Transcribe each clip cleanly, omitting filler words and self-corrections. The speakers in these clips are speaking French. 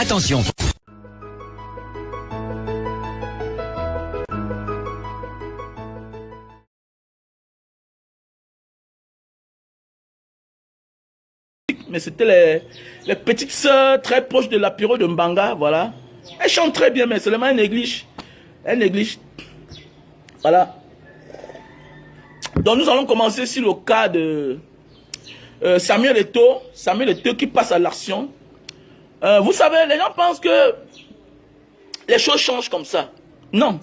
Attention. Mais c'était les petites sœurs très proches de l'apéro de Mbanga, voilà. Elles chantent très bien, mais seulement elles négligent. Elles négligent. Voilà. Donc nous allons commencer sur le cas de Samuel Eto'o. Samuel Eto'o qui passe à l'action. Vous savez, les gens pensent que les choses changent comme ça. Non.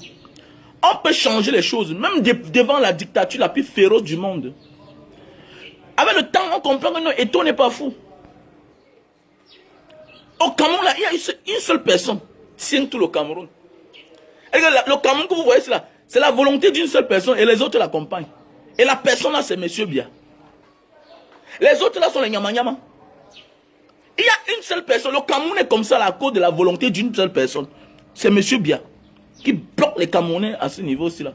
On peut changer les choses, même devant la dictature la plus féroce du monde. Avec le temps, on comprend que non, Eto'o n'est pas fou. Au Cameroun, là, il y a une seule personne qui tient tout le Cameroun. Et le Cameroun que vous voyez, c'est la volonté d'une seule personne et les autres l'accompagnent. Et la personne là, c'est M. Bia. Les autres là sont les Nyama. Il y a une seule personne. Le Cameroun est comme ça là, à cause de la volonté d'une seule personne. C'est M. Bia qui bloque les Camerounais à ce niveau-ci là.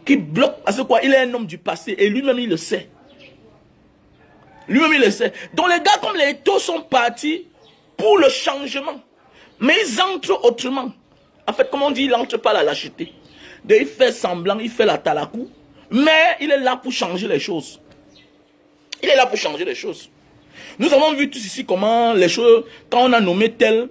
Qui bloque, parce que quoi, il est un homme du passé et lui-même il le sait. Lui-même il le sait. Donc les gars comme les Eto'o sont partis pour le changement. Mais ils entrent autrement. En fait, comme on dit, il n'entre pas la lâcheté. Il fait semblant, il fait la talakou. Mais il est là pour changer les choses. Il est là pour changer les choses. Nous avons vu tous ici comment les choses, quand on a nommé tel,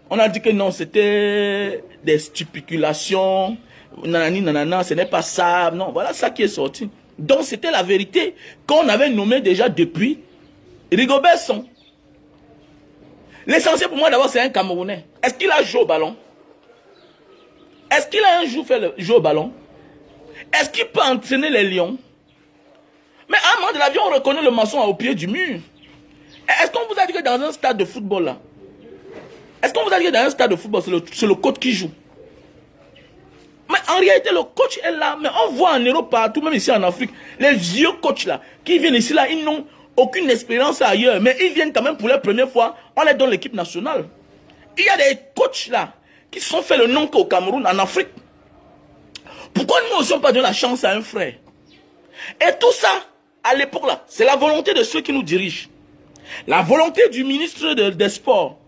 on a dit que non, c'était des stipulations, nanani, nanana, ce n'est pas ça. Non, voilà ça qui est sorti. Donc c'était la vérité qu'on avait nommé déjà depuis Rigobert Song. L'essentiel pour moi d'abord c'est un Camerounais. Est-ce qu'il a joué au ballon? Est-ce qu'il a un jour fait le jeu au ballon? Est-ce qu'il peut entraîner les lions? Mais à un moment de l'avion, on reconnaît le maçon au pied du mur. Est-ce qu'on vous a dit que dans un stade de football là, est-ce qu'on vous a dit que dans un stade de football, c'est le coach qui joue? Mais en réalité, le coach est là. Mais on voit en Europe partout, même ici en Afrique, les vieux coachs là, qui viennent ici là, ils n'ont aucune expérience ailleurs. Mais ils viennent quand même pour la première fois, on les donne l'équipe nationale. Il y a des coachs là, qui se sont fait le nom qu'au Cameroun, en Afrique. Pourquoi nous n'osons pas donner la chance à un frère? Et tout ça, à l'époque là, c'est la volonté de ceux qui nous dirigent. La volonté du ministre des Sports.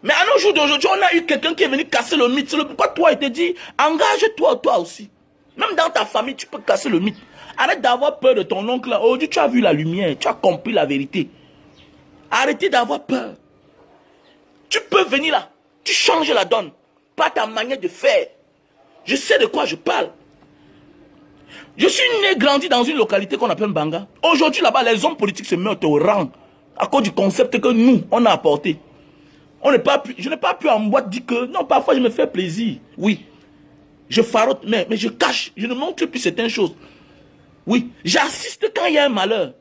Mais à nos jours d'aujourd'hui, on a eu quelqu'un qui est venu casser le mythe. C'est pourquoi toi, il te dit, engage-toi, toi aussi. Même dans ta famille, tu peux casser le mythe. Arrête d'avoir peur de ton oncle là. Aujourd'hui, tu as vu la lumière, tu as compris la vérité. Arrêtez d'avoir peur. Tu peux venir là, tu changes la donne. Pas ta manière de faire. Je sais de quoi je parle. Je suis né, grandi dans une localité qu'on appelle Mbanga. Aujourd'hui, là-bas, les hommes politiques se mettent au rang à cause du concept que nous, on a apporté. Je n'ai pas pu en boîte dire que, non, parfois je me fais plaisir. Oui, je farote, mais je cache, je ne montre plus certaines choses. Oui, j'assiste quand il y a un malheur.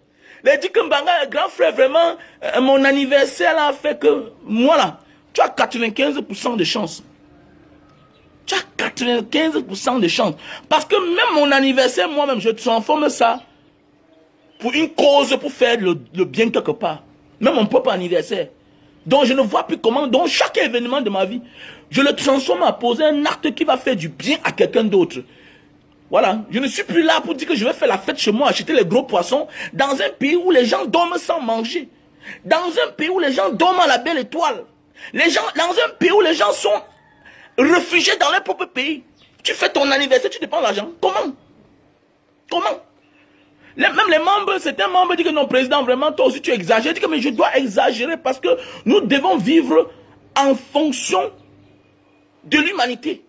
Les dit que Mbanga, grand frère, vraiment, mon anniversaire là, fait que, moi là, tu as 95% de chance. Tu as 95% de chance. Parce que même mon anniversaire, moi-même, je transforme ça pour une cause, pour faire le bien quelque part. Même mon propre anniversaire. Donc je ne vois plus comment, dans chaque événement de ma vie, je le transforme à poser un acte qui va faire du bien à quelqu'un d'autre. Voilà, je ne suis plus là pour dire que je vais faire la fête chez moi, acheter les gros poissons, dans un pays où les gens dorment sans manger. Dans un pays où les gens dorment à la belle étoile. Dans un pays où les gens sont réfugiés dans leur propre pays. Tu fais ton anniversaire, tu dépenses l'argent. Comment? Comment? Même les membres, certains membres disent que non, président, vraiment, toi aussi tu exagères. Je dis que mais je dois exagérer parce que nous devons vivre en fonction de l'humanité.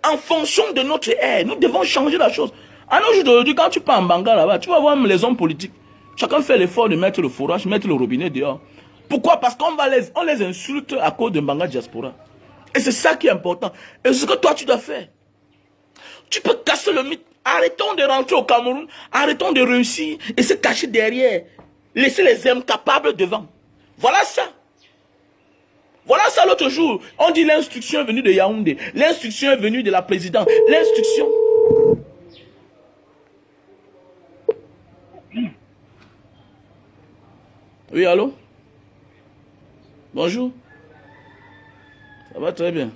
En fonction de notre ère. Nous devons changer la chose. À nos jours d'aujourd'hui, quand tu pars en Banga là-bas, tu vas voir même les hommes politiques. Chacun fait l'effort de mettre le fourrage, mettre le robinet dehors. Pourquoi? Parce qu'on les insulte à cause de Banga Diaspora. Et c'est ça qui est important. Et c'est ce que toi tu dois faire. Tu peux casser le mythe. Arrêtons de rentrer au Cameroun. Arrêtons de réussir et se cacher derrière. Laisser les incapables devant. Voilà ça. Voilà ça l'autre jour. On dit l'instruction est venue de Yaoundé. L'instruction est venue de la présidente. L'instruction. Oui, allô? Bonjour. Ça va très bien.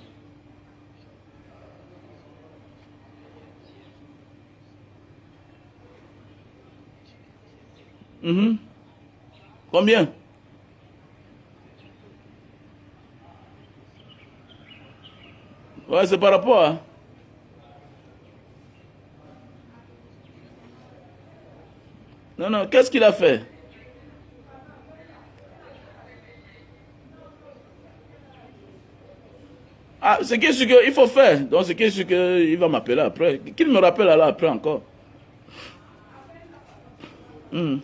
Combien? Ouais, c'est par rapport à... Non, non, qu'est-ce qu'il a fait? Ah, c'est ce qu'il faut faire. Donc, c'est ce qu'il va m'appeler après. Qu'il me rappelle là après encore.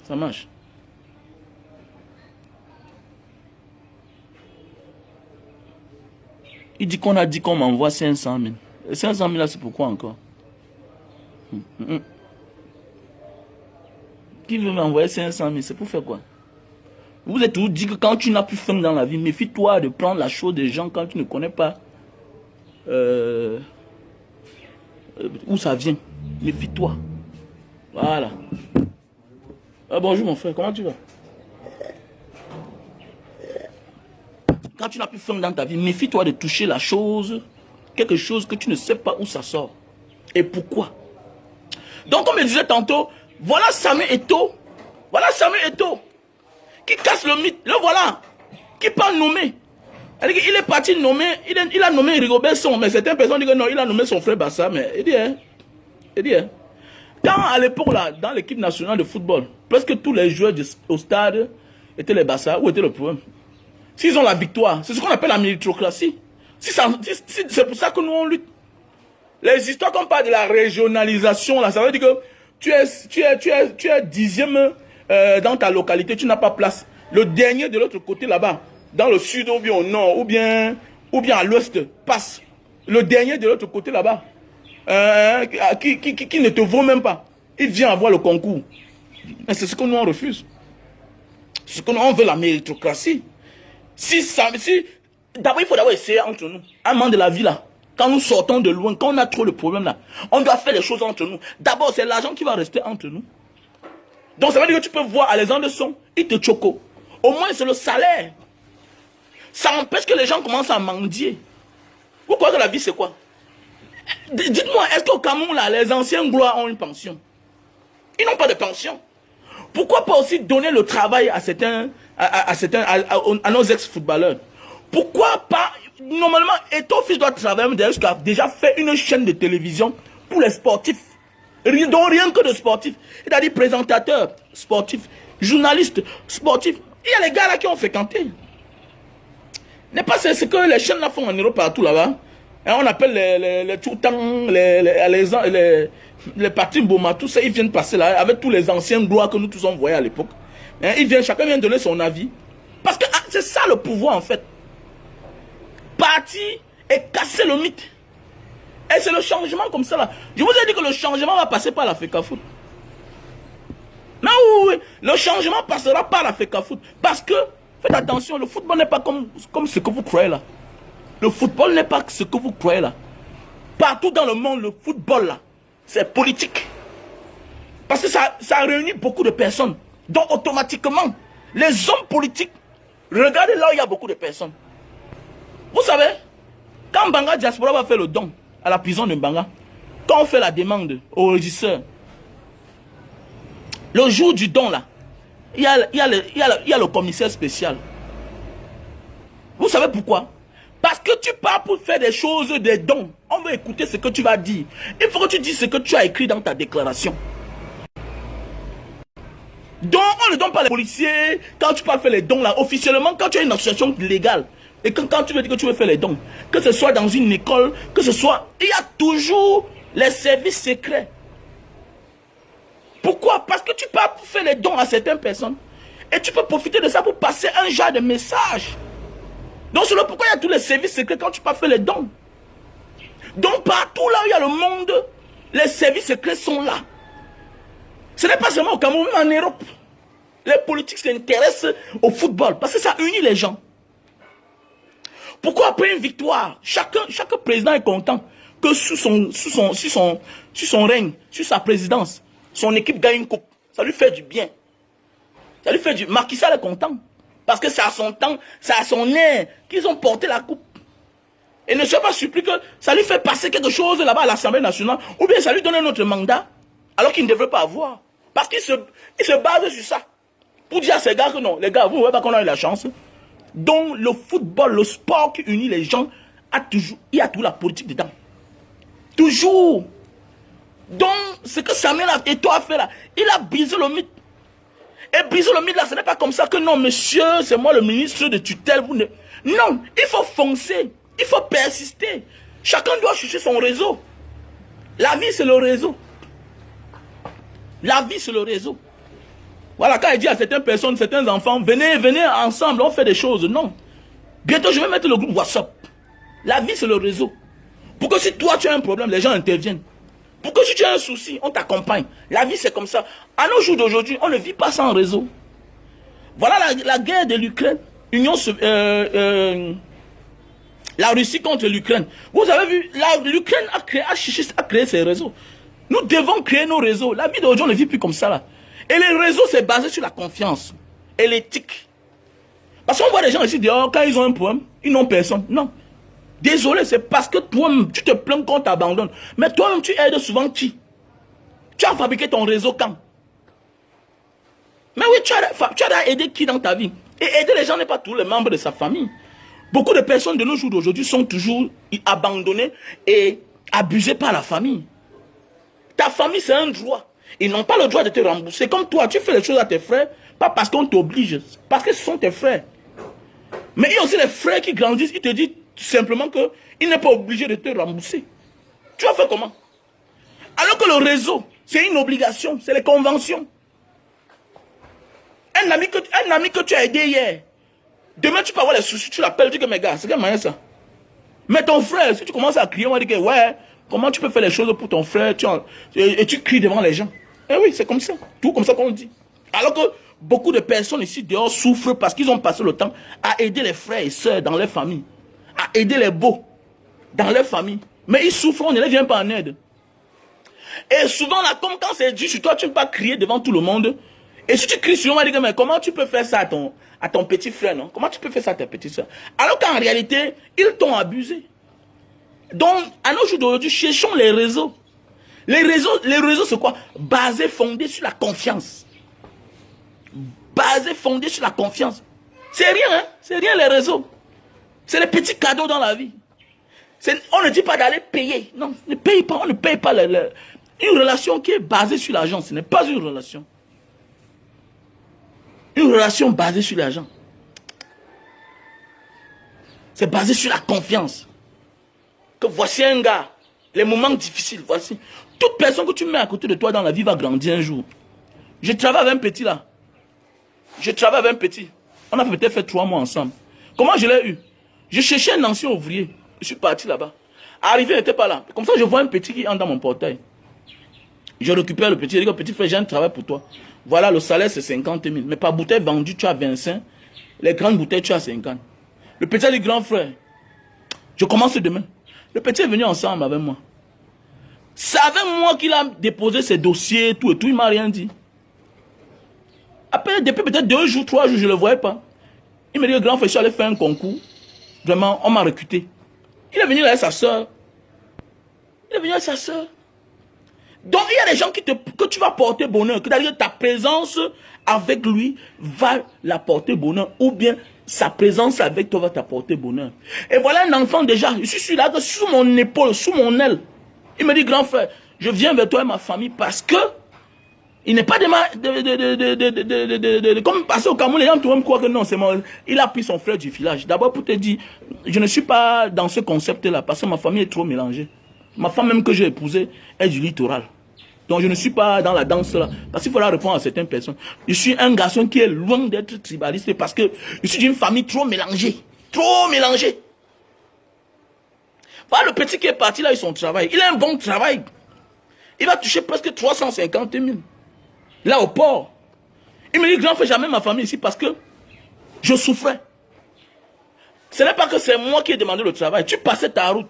Ça marche. Il dit qu'on a dit qu'on m'envoie 500 000. Et 500 000 là, c'est pourquoi encore? Qui veut m'envoyer 500 000? C'est pour faire quoi? Vous êtes toujours dit que quand tu n'as plus faim dans la vie, méfie-toi de prendre la chose des gens quand tu ne connais pas où ça vient. Méfie-toi. Voilà. Ah, bonjour mon frère, comment tu vas? Quand tu n'as plus faim dans ta vie, méfie-toi de toucher la chose, quelque chose que tu ne sais pas où ça sort. Et pourquoi? Donc, comme je disais tantôt, voilà Samuel Eto'o. Voilà Samuel Eto'o. Qui casse le mythe. Le voilà. Qui parle nommer. Il est parti nommer. Il a nommé Rigobert Song. Mais certaines personnes disent que non, il a nommé son frère Bassa. Mais il dit, hein. Il dit, hein. Quand à l'époque, là, dans l'équipe nationale de football, presque tous les joueurs au stade étaient les Bassa. Où était le problème? S'ils ont la victoire, c'est ce qu'on appelle la méritocratie. C'est pour ça que nous on lutte. Les histoires qu'on parle de la régionalisation, là, ça veut dire que tu es dixième dans ta localité, tu n'as pas place. Le dernier de l'autre côté là-bas, dans le sud ou bien au nord, ou bien à l'ouest, passe. Le dernier de l'autre côté là-bas, qui ne te vaut même pas, il vient avoir le concours. Mais c'est ce que nous on refuse. C'est ce que nous on veut, la méritocratie. D'abord, il faut d'abord essayer entre nous. Un moment de la vie là, quand nous sortons de loin, quand on a trop de problèmes là, on doit faire les choses entre nous. D'abord, c'est l'argent qui va rester entre nous. Donc, ça veut dire que tu peux voir Alexandre Son, il te choco. Au moins, c'est le salaire. Ça empêche que les gens commencent à mendier. Vous croyez que la vie, c'est quoi? Dites-moi, est-ce qu'au Cameroun, là, les anciens gloires ont une pension? Ils n'ont pas de pension. Pourquoi pas aussi donner le travail à nos ex-footballeurs? Pourquoi pas? Normalement, Eto'o fils doit travailler d'ailleurs qui a déjà fait une chaîne de télévision pour les sportifs. Donc rien que de sportifs. C'est-à-dire présentateurs sportifs, journalistes sportifs. Il y a les gars là qui ont fréquenté. N'est pas ce que les chaînes là font en Europe partout là-bas. On appelle les tout temps, les partis Mboma, tout ça, ils viennent passer là avec tous les anciens gloires que nous tous on voyait à l'époque. Ils viennent, chacun vient donner son avis. Parce que c'est ça le pouvoir en fait. Partir et casser le mythe. Et c'est le changement comme ça là. Je vous ai dit que le changement va passer par la FECAFOOT. Non, oui, le changement passera par la FECAFOOT. Parce que, faites attention, le football n'est pas comme ce que vous croyez là. Le football n'est pas ce que vous croyez là. Partout dans le monde, le football là, c'est politique. Parce que ça réunit beaucoup de personnes. Donc automatiquement, les hommes politiques, regardez là où il y a beaucoup de personnes. Vous savez, quand Mbanga Diaspora va faire le don à la prison de Mbanga, quand on fait la demande au régisseur, le jour du don là, il y a le commissaire spécial. Vous savez pourquoi? Parce que tu pars pour faire des choses, des dons. On veut écouter ce que tu vas dire. Il faut que tu dises ce que tu as écrit dans ta déclaration. Donc, on ne donne pas les policiers. Quand tu pars faire les dons là, officiellement, quand tu as une association légale, et quand tu veux dire que tu veux faire les dons, que ce soit dans une école, que ce soit... Il y a toujours les services secrets. Pourquoi? Parce que tu pars pour faire les dons à certaines personnes. Et tu peux profiter de ça pour passer un genre de message. Donc c'est pourquoi il y a tous les services secrets quand tu pars faire les dons. Donc partout là où il y a le monde, les services secrets sont là. Ce n'est pas seulement au Cameroun, mais en Europe. Les politiques s'intéressent au football parce que ça unit les gens. Pourquoi après une victoire, chaque président est content que sous son règne, sur sa présidence, son équipe gagne une coupe. Ça lui fait du bien. Ça lui fait du... Macky Sall est content. Parce que c'est à son temps, c'est à son air qu'ils ont porté la coupe. Et ne sois pas surpris que ça lui fait passer quelque chose là-bas à l'Assemblée nationale, ou bien ça lui donne un autre mandat, alors qu'il ne devrait pas avoir. Parce qu'il se base sur ça. Pour dire à ces gars que non, les gars, vous ne voyez pas qu'on a eu la chance. Donc le football, le sport qui unit les gens il y a toujours la politique dedans. Toujours. Donc, ce que Samuel et toi a fait là, il a brisé le mythe. Et briser le mythe là, ce n'est pas comme ça que non, monsieur, c'est moi le ministre de tutelle. Vous ne... Non, il faut foncer. Il faut persister. Chacun doit chercher son réseau. La vie, c'est le réseau. La vie, c'est le réseau. Voilà, quand il dit à certaines personnes, certains enfants, venez, venez ensemble, on fait des choses. Non. Bientôt, je vais mettre le groupe WhatsApp. La vie, c'est le réseau. Pour que si toi, tu as un problème, les gens interviennent. Pour que si tu as un souci, on t'accompagne. La vie, c'est comme ça. À nos jours d'aujourd'hui, on ne vit pas sans réseau. Voilà la guerre de l'Ukraine. La Russie contre l'Ukraine. Vous avez vu, l'Ukraine a créé ses réseaux. Nous devons créer nos réseaux. La vie d'aujourd'hui, on ne vit plus comme ça là. Et les réseaux, c'est basé sur la confiance et l'éthique. Parce qu'on voit des gens ici dehors, quand ils ont un problème, ils n'ont personne. Non. Désolé, c'est parce que toi-même, tu te plains qu'on t'abandonne. Mais toi-même, tu aides souvent qui? Tu as fabriqué ton réseau quand? Mais oui, tu as aidé qui dans ta vie? Et aider les gens n'est pas tous les membres de sa famille. Beaucoup de personnes de nos jours d'aujourd'hui sont toujours abandonnées et abusées par la famille. Ta famille, c'est un droit. Ils n'ont pas le droit de te rembourser. Comme toi, tu fais les choses à tes frères, pas parce qu'on t'oblige, parce que ce sont tes frères. Mais il y a aussi les frères qui grandissent, ils te disent simplement qu'il n'est pas obligé de te rembourser. Tu vas faire comment? Alors que le réseau, c'est une obligation, c'est les conventions. Un ami que tu as aidé hier, demain tu peux avoir les soucis, tu l'appelles, tu dis que mes gars, c'est quel moyen ça? Mais ton frère, si tu commences à crier, on va dire que ouais, comment tu peux faire les choses pour ton frère et tu cries devant les gens. Eh oui, c'est comme ça, tout comme ça qu'on dit. Alors que beaucoup de personnes ici dehors souffrent parce qu'ils ont passé le temps à aider les frères et sœurs dans leur famille, à aider les beaux dans leur famille. Mais ils souffrent, on ne les vient pas en aide. Et souvent là, comme quand c'est dur sur toi, tu ne peux pas crier devant tout le monde. Et si tu cries sur eux, on va dire, mais comment tu peux faire ça à ton petit frère, non? Comment tu peux faire ça à ta petite soeur? Alors qu'en réalité, ils t'ont abusé. Donc, à nos jours d'aujourd'hui, cherchons les réseaux. Les réseaux, c'est quoi? Basés, fondés sur la confiance. Basés, fondés sur la confiance. C'est rien, hein? C'est rien les réseaux. C'est les petits cadeaux dans la vie. On ne dit pas d'aller payer. Non, ne paye pas, on ne paye pas. Une relation qui est basée sur l'argent, ce n'est pas une relation. Une relation basée sur l'argent. C'est basé sur la confiance. Que voici un gars, les moments difficiles, voici. Toute personne que tu mets à côté de toi dans la vie va grandir un jour. Je travaille avec un petit là. Je travaille avec un petit. On a peut-être fait 3 mois ensemble. Comment je l'ai eu? Je cherchais un ancien ouvrier. Je suis parti là-bas. Arrivé, il n'était pas là. Comme ça, je vois un petit qui entre dans mon portail. Je récupère le petit. Je dis, petit frère, j'ai un travail pour toi. Voilà, le salaire, c'est 50 000. Mais par bouteille vendue, tu as 25. Les grandes bouteilles, tu as 50. Le petit a dit, grand frère, je commence demain. Le petit est venu ensemble avec moi. C'est avec moi qu'il a déposé ses dossiers, tout et tout. Il ne m'a rien dit. Après, depuis peut-être 2 jours, 3 jours, je ne le voyais pas. Il me dit, grand frère, je suis allé faire un concours. Vraiment, on m'a recruté. Il est venu là avec sa soeur. Il est venu avec sa soeur. Donc, il y a des gens que tu vas porter bonheur. C'est-à-dire que ta présence avec lui va l'apporter bonheur. Ou bien, sa présence avec toi va t'apporter bonheur. Et voilà un enfant déjà. Je suis là, sous mon épaule, sous mon aile. Il me dit, grand frère, je viens vers toi et ma famille parce que il n'est pas comme passer au Cameroun, les gens me croient que non, c'est moi. Il a pris son frère du village. D'abord pour te dire, je ne suis pas dans ce concept-là parce que ma famille est trop mélangée. Ma femme même que j'ai épousée est du littoral. Donc je ne suis pas dans la danse là. Parce qu'il faudra répondre à certaines personnes. Je suis un garçon qui est loin d'être tribaliste parce que je suis d'une famille trop mélangée. Trop mélangée. Voilà le petit qui est parti là, il a son travail. Il a un bon travail. Il va toucher presque 350 000. Là au port. Il me dit, grand frère, jamais ma famille ici parce que je souffrais. Ce n'est pas que c'est moi qui ai demandé le travail. Tu passais ta route.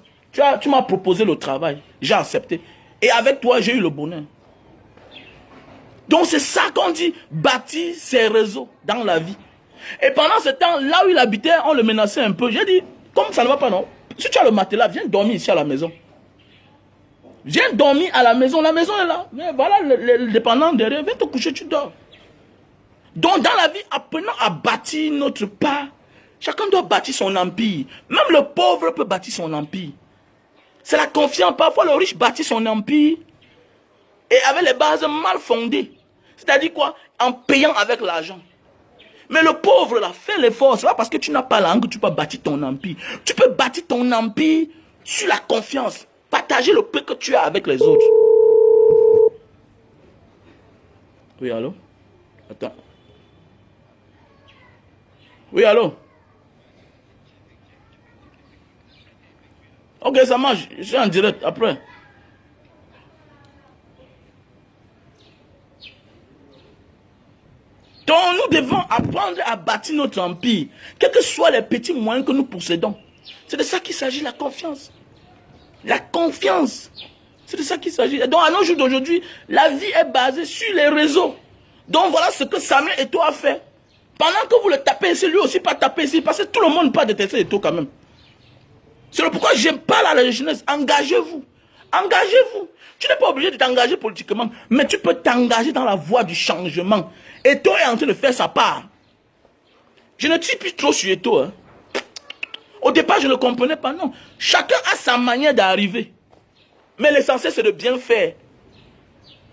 Tu m'as proposé le travail. J'ai accepté. Et avec toi, j'ai eu le bonheur. Donc c'est ça qu'on dit, bâtir ses réseaux dans la vie. Et pendant ce temps, là où il habitait, on le menaçait un peu. J'ai dit, comme ça ne va pas, non? Si tu as le matelas, viens dormir ici à la maison. Viens dormir à la maison est là. Mais voilà, le dépendant derrière, viens te coucher, tu dors. Donc dans la vie, apprenons à bâtir notre part Chacun doit bâtir son empire. Même le pauvre peut bâtir son empire. C'est la confiance. Parfois, le riche bâtit son empire et avec les bases mal fondées. C'est-à-dire quoi? En payant avec l'argent. Mais le pauvre, là, fait l'effort. C'est pas parce que tu n'as pas l'argent que tu peux bâtir ton empire. Tu peux bâtir ton empire sur la confiance. Partager le peu que tu as avec les autres. Oui, allô? Attends. Oui, allô? Ok, ça marche. Je suis en direct après. Donc, nous devons apprendre à bâtir notre empire, quels que soient les petits moyens que nous possédons. C'est de ça qu'il s'agit, la confiance. La confiance. C'est de ça qu'il s'agit. Donc, à nos jours d'aujourd'hui, la vie est basée sur les réseaux. Donc, voilà ce que Samuel Eto'o a fait. Pendant que vous le tapez ici, lui aussi pas taper ici, parce que tout le monde pas détester Eto'o quand même. C'est pourquoi j'aime pas la jeunesse. Engagez-vous. Engagez-vous. Tu n'es pas obligé de t'engager politiquement, mais tu peux t'engager dans la voie du changement. Eto'o est en train de faire sa part. Je ne tire plus trop sur Eto'o. Hein. Au départ, je ne comprenais pas, non. Chacun a sa manière d'arriver. Mais l'essentiel, c'est de bien faire.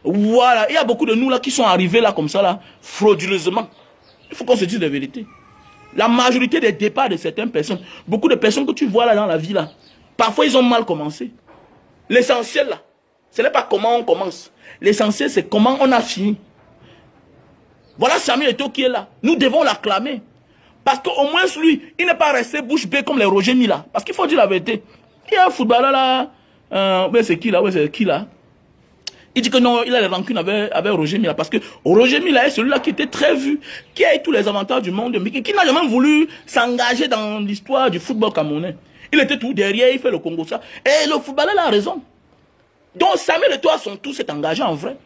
Voilà. Il y a beaucoup de nous là qui sont arrivés là comme ça, là, frauduleusement. Il faut qu'on se dise la vérité. La majorité des départs de certaines personnes, beaucoup de personnes que tu vois là dans la vie là, parfois ils ont mal commencé. L'essentiel là, ce n'est pas comment on commence. L'essentiel c'est comment on a fini. Voilà Samuel Eto'o qui est là. Nous devons l'acclamer. Parce qu'au moins lui, il n'est pas resté bouche bée comme les Roger Mila. Parce qu'il faut dire la vérité. Il y a un footballeur là, c'est qui là, c'est qui là. Il dit que non, il a les rancunes avec Roger Mila. Parce que Roger Mila est celui-là qui était très vu, qui a eu tous les avantages du monde, mais qui n'a jamais voulu s'engager dans l'histoire du football camerounais. Il était tout derrière, il fait le Congo ça. Et le footballeur a raison. Donc Samuel Eto'o à son tour s'est engagé en vrai.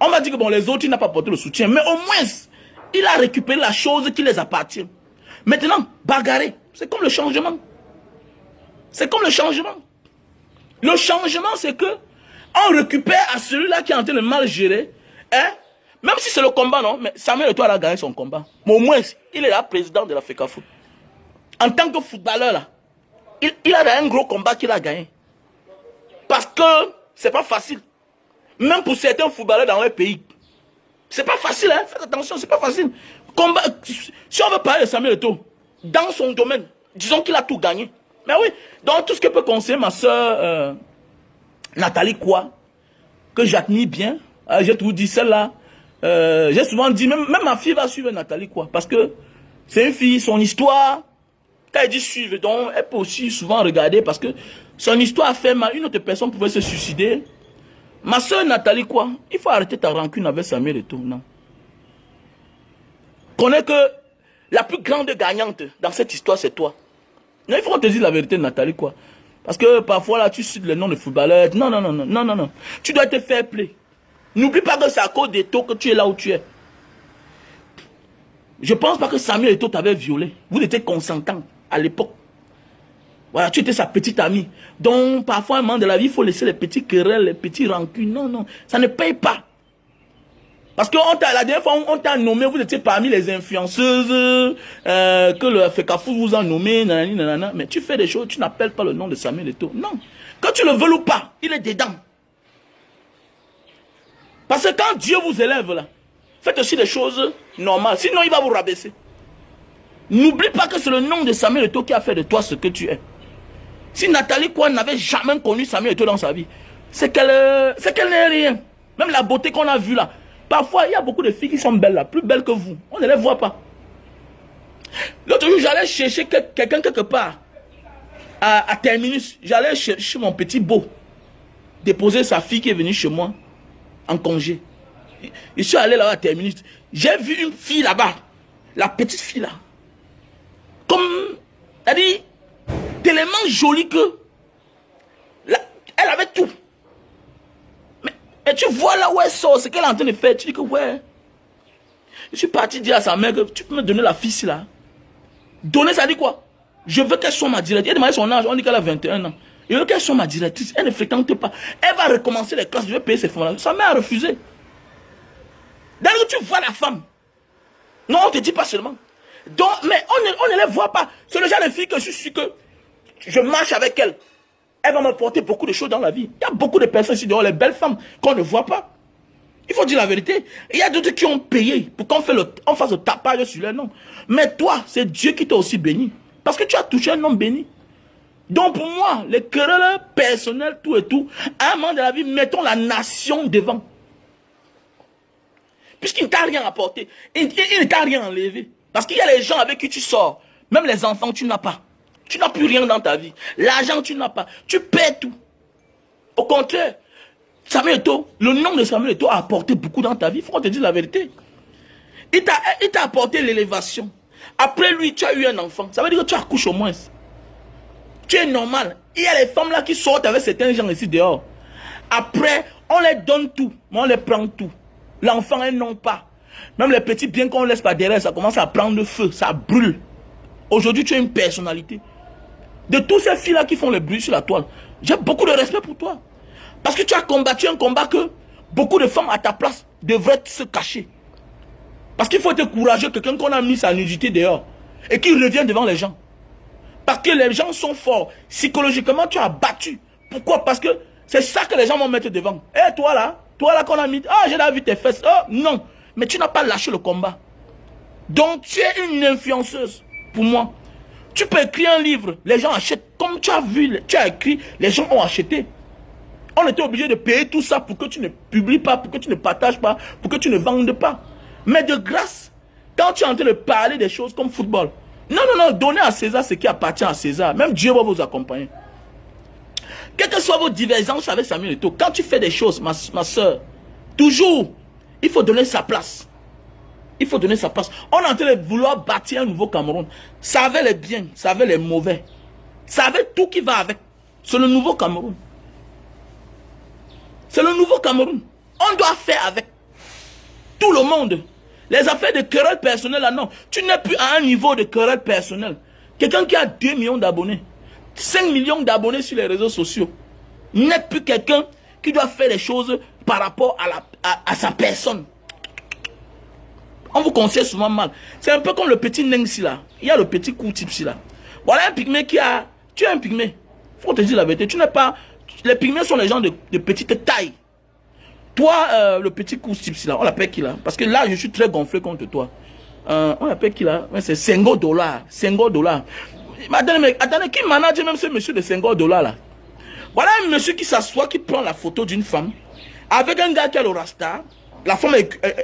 On m'a dit que bon, les autres, il n'a pas porté le soutien. Mais au moins, il a récupéré la chose qui les appartient. Maintenant, bagarrer, c'est comme le changement. C'est comme le changement. Le changement, c'est que on récupère à celui-là qui est en train de mal gérer. Hein? Même si c'est le combat, non? Mais Samuel Eto'o a gagné son combat. Mais au moins, il est là, président de la FECAFOOT. En tant que footballeur, là, il a un gros combat qu'il a gagné. Parce que c'est pas facile. Même pour certains footballeurs dans leur pays. C'est pas facile, hein? Faites attention, c'est pas facile. Combat, si on veut parler de Samuel Eto'o, dans son domaine, disons qu'il a tout gagné. Mais oui, donc tout ce que peut conseiller ma soeur Nathalie Kwa, que j'admire bien, j'ai tout dit celle-là, j'ai souvent dit, même ma fille va suivre Nathalie Kwa, parce que c'est une fille, son histoire, quand elle dit suivre, donc elle peut aussi souvent regarder, parce que son histoire a fait mal, une autre personne pouvait se suicider. Ma soeur Nathalie Kwa, il faut arrêter ta rancune avec Samuel Eto'o, non. Connais que la plus grande gagnante dans cette histoire, c'est toi. Non, il faut qu'on te dise la vérité, Nathalie, quoi. Parce que parfois, là, tu cites le nom de footballeur. Non, non, non, non, non, non, non. Tu dois te faire play. N'oublie pas que c'est à cause d'Eto'o que tu es là où tu es. Je ne pense pas que Samuel Eto'o t'avait violé. Vous étiez consentants à l'époque. Voilà, tu étais sa petite amie. Donc, parfois, à un moment de la vie, il faut laisser les petits querelles, les petits rancunes. Non, non, ça ne paye pas. Parce que la dernière fois, on t'a nommé, vous étiez parmi les influenceuses que le FECAFOOT vous a nommé, nanani, nanana, mais tu fais des choses, tu n'appelles pas le nom de Samuel Eto'o. Non. Quand tu le veux ou pas, il est dedans. Parce que quand Dieu vous élève là, faites aussi des choses normales. Sinon, il va vous rabaisser. N'oublie pas que c'est le nom de Samuel Eto'o qui a fait de toi ce que tu es. Si Nathalie Kwa n'avait jamais connu Samuel Eto'o dans sa vie, c'est qu'elle n'est rien. Même la beauté qu'on a vue là. Parfois, il y a beaucoup de filles qui sont belles là, plus belles que vous. On ne les voit pas. L'autre jour, j'allais chercher quelqu'un quelque part. À Terminus, j'allais chercher mon petit beau. Déposer sa fille qui est venue chez moi en congé. Je suis allé là-bas à Terminus. J'ai vu une fille là-bas. La petite fille là. Comme, elle dit, tellement jolie que elle avait tout. Et tu vois là où elle sort, ce qu'elle est en train de faire. Tu dis que ouais. Je suis parti dire à sa mère que tu peux me donner la fille là. Donner, ça dit quoi? Je veux qu'elle soit ma directrice. Elle a demandé son âge, on dit qu'elle a 21 ans. Je veux qu'elle soit ma directrice. Elle ne fréquente pas. Elle va recommencer les classes. Je vais payer ses fonds là. Sa mère a refusé. D'ailleurs, tu vois la femme. Non, on ne te dit pas seulement. Donc, mais on ne les voit pas. C'est le genre de fille que je suis que je marche avec elle. Elle va m'apporter beaucoup de choses dans la vie. Il y a beaucoup de personnes ici dehors, les belles femmes, qu'on ne voit pas. Il faut dire la vérité. Il y a d'autres qui ont payé pour qu'on fasse le tapage sur leur nom. Mais toi, c'est Dieu qui t'a aussi béni. Parce que tu as touché un homme béni. Donc pour moi, les querelles personnelles, tout et tout, à un moment de la vie, mettons la nation devant. Puisqu'il ne t'a rien apporté. Il ne t'a rien enlevé. Parce qu'il y a les gens avec qui tu sors. Même les enfants, tu n'as pas. Tu n'as plus rien dans ta vie. L'argent, tu n'as pas. Tu perds tout. Au contraire, Samuel Eto'o, le nom de Samuel Eto'o a apporté beaucoup dans ta vie. Il faut qu'on te dise la vérité. Il t'a apporté l'élévation. Après lui, tu as eu un enfant. Ça veut dire que tu accouches au moins. Tu es normal. Il y a les femmes là qui sortent avec certains gens ici dehors. Après, on les donne tout. Mais on les prend tout. L'enfant, elles n'ont pas. Même les petits biens qu'on laisse par derrière, ça commence à prendre le feu. Ça brûle. Aujourd'hui, tu as une personnalité. De tous ces filles-là qui font le bruit sur la toile, j'ai beaucoup de respect pour toi. Parce que tu as combattu un combat que beaucoup de femmes à ta place devraient se cacher. Parce qu'il faut être courageux, quelqu'un qu'on a mis sa nudité dehors et qui revient devant les gens. Parce que les gens sont forts. Psychologiquement, tu as battu. Pourquoi? Parce que c'est ça que les gens vont mettre devant. Eh, toi là qu'on a mis, ah, j'ai vu tes fesses. Oh, non. Mais tu n'as pas lâché le combat. Donc, tu es une influenceuse pour moi. Tu peux écrire un livre, les gens achètent. Comme tu as vu, tu as écrit, les gens ont acheté. On était obligé de payer tout ça pour que tu ne publies pas, pour que tu ne partages pas, pour que tu ne vendes pas. Mais de grâce, quand tu es en train de parler des choses comme football, non, donnez à César ce qui appartient à César. Même Dieu va vous accompagner. Quelles que soient vos divergences avec Samuel Eto'o, quand tu fais des choses, ma soeur, toujours, il faut donner sa place. Il faut donner sa place. On est en train de vouloir bâtir un nouveau Cameroun. Savez les biens, savez les mauvais. Savez tout qui va avec. C'est le nouveau Cameroun. C'est le nouveau Cameroun. On doit faire avec tout le monde. Les affaires de querelle personnelle, là, non. Tu n'es plus à un niveau de querelle personnelle. Quelqu'un qui a 2 millions d'abonnés, 5 millions d'abonnés sur les réseaux sociaux, n'est plus quelqu'un qui doit faire les choses par rapport à sa personne. On vous conseille souvent mal. C'est un peu comme le petit Nengsi là. Il y a le petit Koutipsi là. Voilà un pygmée qui a... Tu es un pygmée. Faut te dire la vérité. Tu n'es pas... Les pygmées sont les gens de petite taille. Toi, le petit Koutipsi là, on l'appelle qui là? Parce que là, je suis très gonflé contre toi. On l'appelle qui là? C'est $5. $5. Mais attendez, qui manage même ce monsieur de $5 là? Voilà un monsieur qui s'assoit, qui prend la photo d'une femme avec un gars qui a le rasta. La femme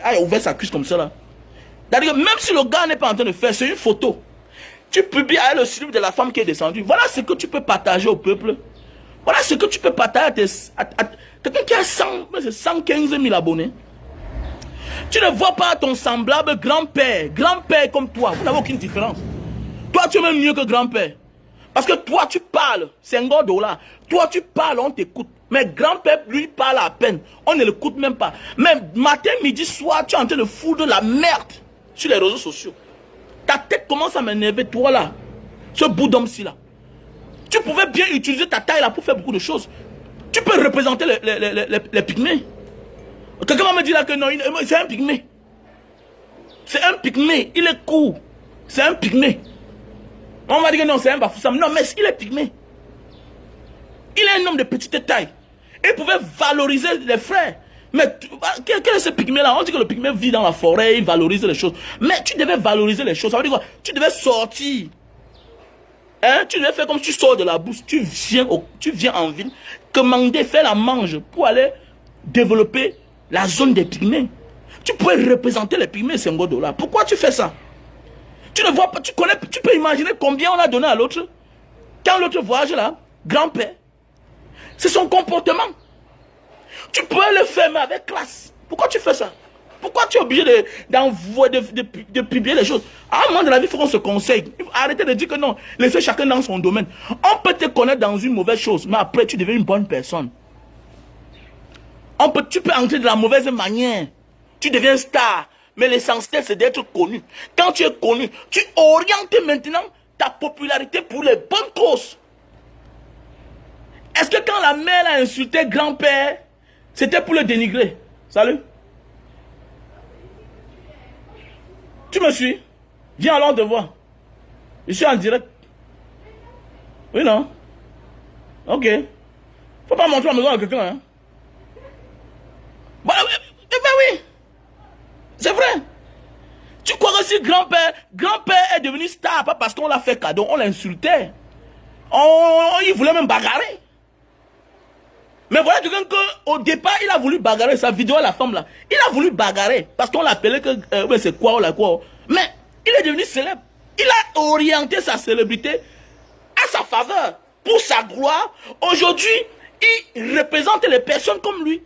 a ouvert sa cuisse comme ça là. C'est-à-dire que même si le gars n'est pas en train de faire, c'est une photo. Tu publies avec le slip de la femme qui est descendue. Voilà ce que tu peux partager au peuple. Voilà ce que tu peux partager à quelqu'un qui a 115 000 abonnés. Tu ne vois pas ton semblable grand-père comme toi. Vous n'avez aucune différence. Toi, tu es même mieux que grand-père. Parce que toi, tu parles, $5. Toi, tu parles, on t'écoute. Mais grand-père, lui, parle à peine. On ne l'écoute même pas. Mais matin, midi, soir, tu es en train de foutre la merde sur les réseaux sociaux. Ta tête commence à m'énerver, toi là. Ce bout d'homme-ci là. Tu pouvais bien utiliser ta taille là pour faire beaucoup de choses. Tu peux représenter les pygmées. Quelqu'un va me dire là que non, c'est un pygmée. C'est un pygmée. Il est court. C'est un pygmée. On va dire que non, c'est un Bafoussam. Non, mais il est pygmée. Il est un homme de petite taille. Il pouvait valoriser les frères. Mais quel est ce pygmée-là? On dit que le pygmée vit dans la forêt, il valorise les choses. Mais tu devais valoriser les choses. Ça veut dire quoi? Tu devais sortir. Hein? Tu devais faire comme tu sors de la bourse. Tu viens en ville, commander, faire la mange pour aller développer la zone des pygmées. Tu pourrais représenter les pygmées $5. Pourquoi tu fais ça? Tu ne vois pas, tu peux imaginer combien on a donné à l'autre. Quand l'autre voyage là, grand-père, c'est son comportement. Tu peux le faire, mais avec classe. Pourquoi tu fais ça? Pourquoi tu es obligé de publier les choses? À un moment de la vie, il faut qu'on se conseille. Il faut arrêter de dire que non, laissez chacun dans son domaine. On peut te connaître dans une mauvaise chose, mais après, tu deviens une bonne personne. Tu peux entrer de la mauvaise manière. Tu deviens star. Mais l'essentiel, c'est d'être connu. Quand tu es connu, tu orientes maintenant ta popularité pour les bonnes causes. Est-ce que quand la mère a insulté grand-père, c'était pour le dénigrer? Salut. Tu me suis? Viens alors te voir. Je suis en direct. Oui, non? Ok. Faut pas montrer la maison à quelqu'un, hein? Bah, oui. C'est vrai. Tu crois que si grand-père est devenu star, pas parce qu'on l'a fait cadeau, on l'insultait. Il voulait même bagarrer. Mais voilà quelqu'un qu'au départ, il a voulu bagarrer. Sa vidéo, la femme là, il a voulu bagarrer. Parce qu'on l'appelait que c'est quoi ou la quoi. Mais il est devenu célèbre. Il a orienté sa célébrité à sa faveur. Pour sa gloire. Aujourd'hui, il représente les personnes comme lui.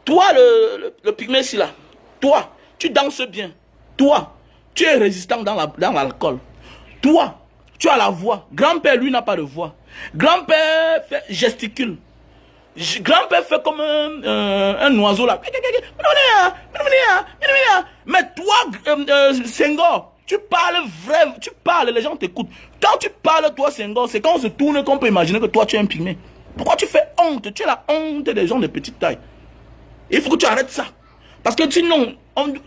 Toi, le pygmée ici là. Toi, tu danses bien. Toi, tu es résistant dans l'alcool. Toi, tu as la voix. Grand-père, lui, n'a pas de voix. Grand-père gesticule. Grand-père fait comme un oiseau là. Mais toi, Senghor, tu parles vrai, tu parles, les gens t'écoutent. Quand tu parles, toi, Senghor, c'est quand on se tourne qu'on peut imaginer que toi, tu es un pygmée. Pourquoi tu fais honte? Tu es la honte des gens de petite taille. Il faut que tu arrêtes ça. Parce que sinon,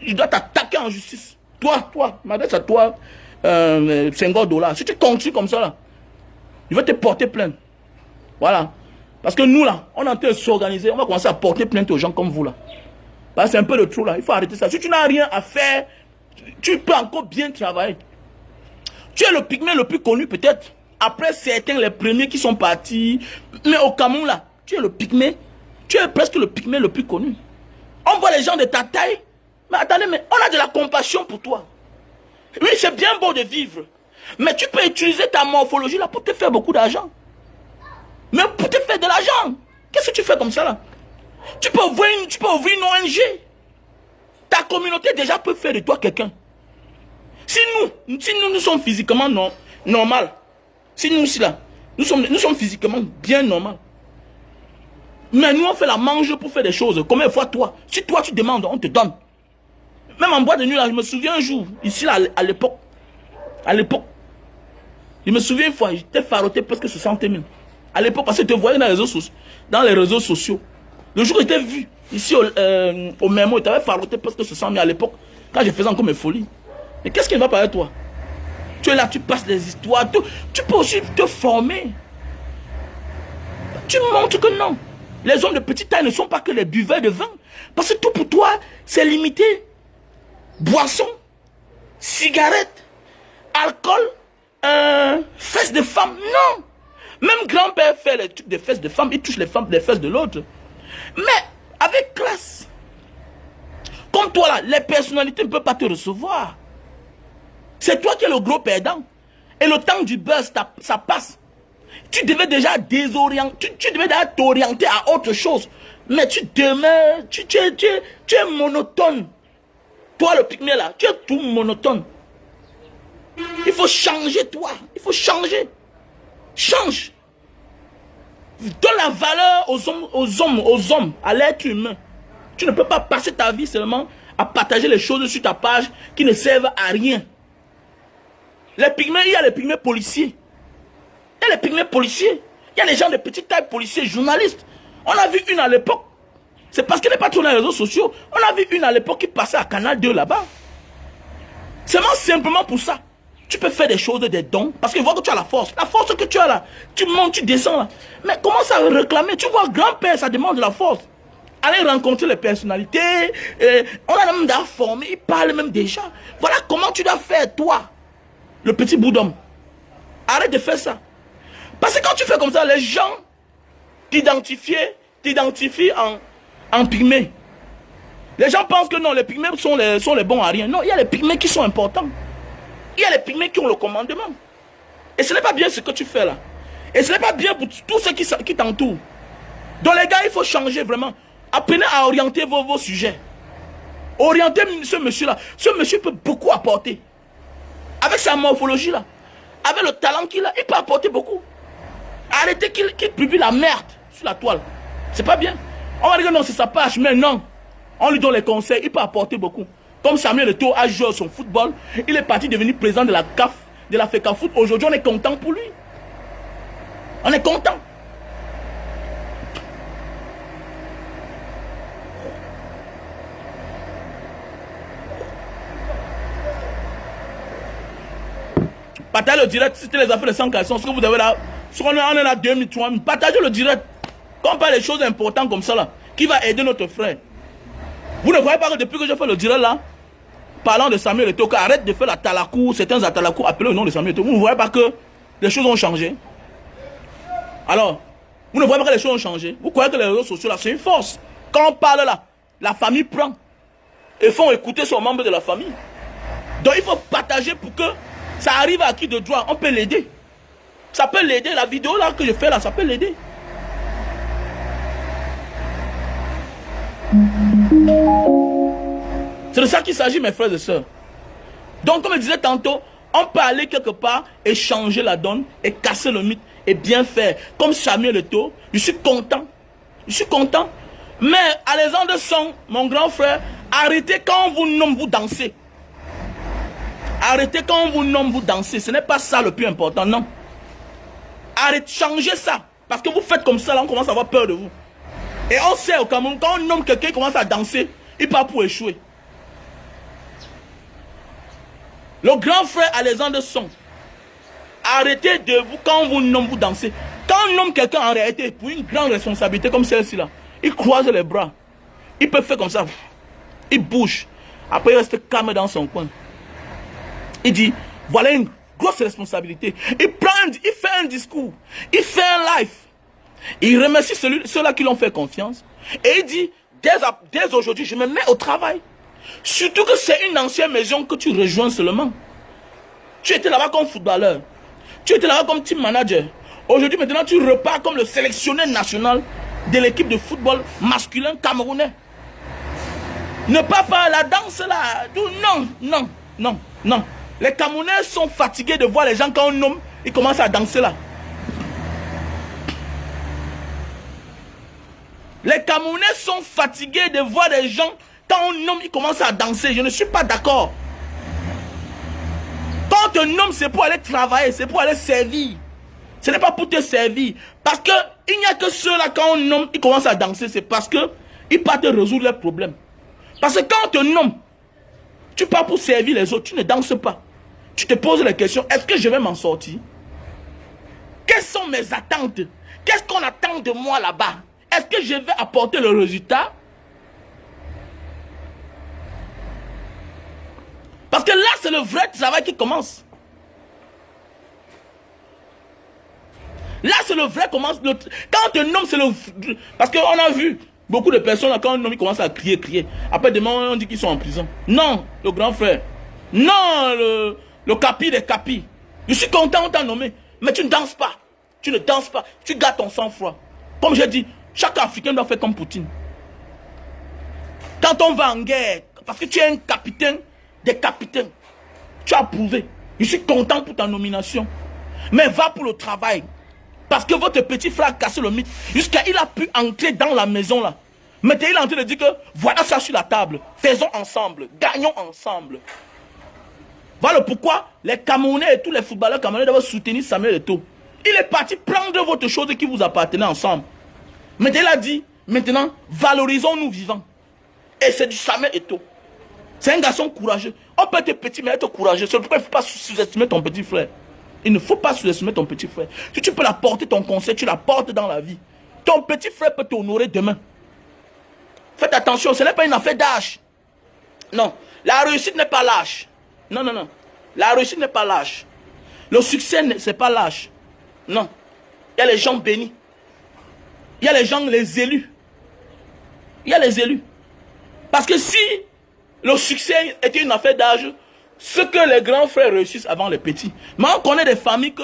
il doit t'attaquer en justice. Toi, m'adresse à toi, Senghor Dola. Si tu continues comme ça là, il va te porter plainte. Voilà. Parce que nous là, on est en train de s'organiser, on va commencer à porter plainte aux gens comme vous là. Parce que c'est un peu de trop là, il faut arrêter ça. Si tu n'as rien à faire, tu peux encore bien travailler. Tu es le pygmée le plus connu peut-être. Après certains, les premiers qui sont partis. Mais au Cameroun là, tu es le pygmée. Tu es presque le pygmée le plus connu. On voit les gens de ta taille. Mais attendez, mais on a de la compassion pour toi. Oui, c'est bien beau de vivre. Mais tu peux utiliser ta morphologie là pour te faire beaucoup d'argent. Mais pour te faire de l'argent. Qu'est-ce que tu fais comme ça là? Tu peux ouvrir une ONG. Ta communauté déjà peut faire de toi quelqu'un. Si nous sommes physiquement normal. Si nous aussi là, nous sommes physiquement bien normal. Mais nous on fait la mange pour faire des choses. Combien de fois toi? Si toi tu demandes, on te donne. Même en boîte de nuit là, je me souviens un jour, ici là, à l'époque, je me souviens une fois, j'étais faroté presque 60 000. À l'époque, parce que je te voyais dans les réseaux sociaux. Le jour où j'étais vu, ici au Mémo, tu avais faroté presque 60 000 à l'époque, quand je faisais encore mes folies. Mais qu'est-ce qui ne va pas avec toi? Tu es là, tu passes des histoires, tu peux aussi te former. Tu montres que non. Les hommes de petite taille ne sont pas que les buveurs de vin. Parce que tout pour toi, c'est limité. Boisson, cigarette, alcool, fesses de femmes. Non. Même grand-père fait les trucs des fesses de femmes, il touche les fesses de l'autre. Mais avec classe. Comme toi là, les personnalités ne peuvent pas te recevoir. C'est toi qui es le gros perdant. Et le temps du buzz, ça passe. Tu devais déjà désorienter, tu devais déjà t'orienter à autre chose. Mais tu demeures, tu es monotone. Toi le pygmée là, tu es tout monotone. Il faut changer toi, il faut changer. Change. Donne la valeur aux hommes, à l'être humain. Tu ne peux pas passer ta vie seulement à partager les choses sur ta page qui ne servent à rien. Les pygmées, il y a les pygmées policiers. Il y a les pygmées policiers. Il y a les gens de petite taille policiers, journalistes. On a vu une à l'époque. C'est parce qu'elle n'est pas trop dans les réseaux sociaux. On a vu une à l'époque qui passait à Canal 2 là-bas. C'est simplement pour ça. Tu peux faire des choses, des dons, parce que vois que tu as la force. La force que tu as là, tu montes, tu descends là. Mais commence à réclamer. Tu vois, grand-père, ça demande de la force. Allez rencontrer les personnalités. On a même déjà formé, ils parlent même déjà. Voilà comment tu dois faire, toi, le petit bout d'homme. Arrête de faire ça. Parce que quand tu fais comme ça, les gens t'identifient en pygmée. Les gens pensent que non, les pygmées sont les bons à rien. Non, il y a les pygmées qui sont importants. Il y a les pygmées qui ont le commandement. Et ce n'est pas bien ce que tu fais là. Et ce n'est pas bien pour tous ceux qui t'entourent. Donc les gars, il faut changer vraiment. Apprenez à orienter vos sujets. Orientez ce monsieur-là. Ce monsieur peut beaucoup apporter. Avec sa morphologie là. Avec le talent qu'il a, il peut apporter beaucoup. Arrêtez qu'il publie la merde sur la toile. C'est pas bien. On va dire que non, c'est sa page, mais non. On lui donne les conseils, il peut apporter beaucoup. Comme Samuel Eto'o a joué son football, il est parti devenir président de la CAF, de la FECAFOOT. Aujourd'hui, on est content pour lui. On est content. Partagez le direct, c'était les affaires de 100 caleçons, ce que vous avez là. On est là 2000, 3000. Partagez le direct. Quand on parle des choses importantes comme ça là, qui va aider notre frère. Vous ne voyez pas que depuis que je fais le direct là, parlant de Samuel Eto'o, arrête de faire la talakou, certains atalakou appelés au nom de Samuel Eto'o. Vous ne voyez pas que les choses ont changé. Alors, vous ne voyez pas que les choses ont changé. Vous croyez que les réseaux sociaux là, c'est une force. Quand on parle là, la famille prend. Et font écouter son membre de la famille. Donc il faut partager pour que ça arrive à qui de droit. On peut l'aider. Ça peut l'aider. La vidéo là que je fais là, ça peut l'aider. C'est de ça qu'il s'agit, mes frères et sœurs. Donc, comme je disais tantôt, on peut aller quelque part et changer la donne et casser le mythe et bien faire. Comme Samuel Eto'o, je suis content. Je suis content. Mais Alexandre Song, mon grand frère, arrêtez quand on vous nomme, vous dansez. Arrêtez quand on vous nomme, vous dansez. Ce n'est pas ça le plus important, non. Arrêtez, changez ça. Parce que vous faites comme ça, là, on commence à avoir peur de vous. Et on sait au Cameroun, quand on nomme quelqu'un qui commence à danser, il part pour échouer. Le grand frère Alexandre Song, arrêtez de vous, quand on vous nomme, vous dansez. Quand on nomme quelqu'un en réalité, pour une grande responsabilité comme celle-ci là, il croise les bras. Il peut faire comme ça. Il bouge. Après, il reste calme dans son coin. Il dit, voilà une grosse responsabilité. Il fait un discours. Il fait un live. Il remercie ceux-là qui l'ont fait confiance. Et il dit, dès aujourd'hui, je me mets au travail. Surtout que c'est une ancienne maison que tu rejoins seulement. Tu étais là-bas comme footballeur. Tu étais là-bas comme team manager. Aujourd'hui, maintenant, tu repars comme le sélectionneur national de l'équipe de football masculin camerounais. Ne pas faire la danse là. Non, non, non, non. Les Camerounais sont fatigués de voir les gens quand on nomme, ils commencent à danser là. Les Camerounais sont fatigués de voir des gens, quand on nomme, ils commencent à danser. Je ne suis pas d'accord. Quand on te nomme, c'est pour aller travailler, c'est pour aller servir. Ce n'est pas pour te servir. Parce que il n'y a que ceux-là, quand on nomme, ils commencent à danser. C'est parce qu'ils partent résoudre leurs problèmes. Parce que quand on te nomme, tu pars pour servir les autres, tu ne danses pas. Tu te poses la question, est-ce que je vais m'en sortir? Quelles sont mes attentes? Qu'est-ce qu'on attend de moi là-bas? Est-ce que je vais apporter le résultat? Parce que là, c'est le vrai travail qui commence. Là, c'est le vrai commence. Quand on te nomme, c'est le... Parce qu'on a vu beaucoup de personnes, là, quand on nomme, ils commencent à crier, crier. Après, demain, on dit qu'ils sont en prison. Non, le grand frère. Non, le capi des capis. Je suis content, on t'a nommé. Mais tu ne danses pas. Tu ne danses pas. Tu gardes ton sang-froid. Comme j'ai dit, chaque Africain doit faire comme Poutine. Quand on va en guerre, parce que tu es un capitaine des capitaines, tu as prouvé. Je suis content pour ta nomination. Mais va pour le travail. Parce que votre petit frère a cassé le mythe. Jusqu'à il a pu entrer dans la maison là. Maintenant il est en train de dire que voilà ça sur la table. Faisons ensemble. Gagnons ensemble. Voilà pourquoi les Camerounais et tous les footballeurs camerounais doivent soutenir Samuel Eto'o. Il est parti prendre votre chose qui vous appartenait ensemble. Maintenant il a dit, maintenant valorisons-nous vivants. Et c'est du Samuel Eto'o. C'est un garçon courageux. On peut être petit mais être courageux. C'est pourquoi il ne faut pas sous-estimer ton petit frère. Il ne faut pas sous-estimer ton petit frère. Si tu peux l'apporter ton conseil, tu l'apportes dans la vie. Ton petit frère peut t'honorer demain. Faites attention, ce n'est pas une affaire d'âge. Non, la réussite n'est pas lâche. Non, non, non. La réussite n'est pas lâche. Le succès, ce n'est pas lâche. Non. Il y a les gens bénis. Il y a les gens, les élus. Il y a les élus. Parce que si le succès était une affaire d'âge, ce que les grands frères réussissent avant les petits. Mais on connaît des familles que,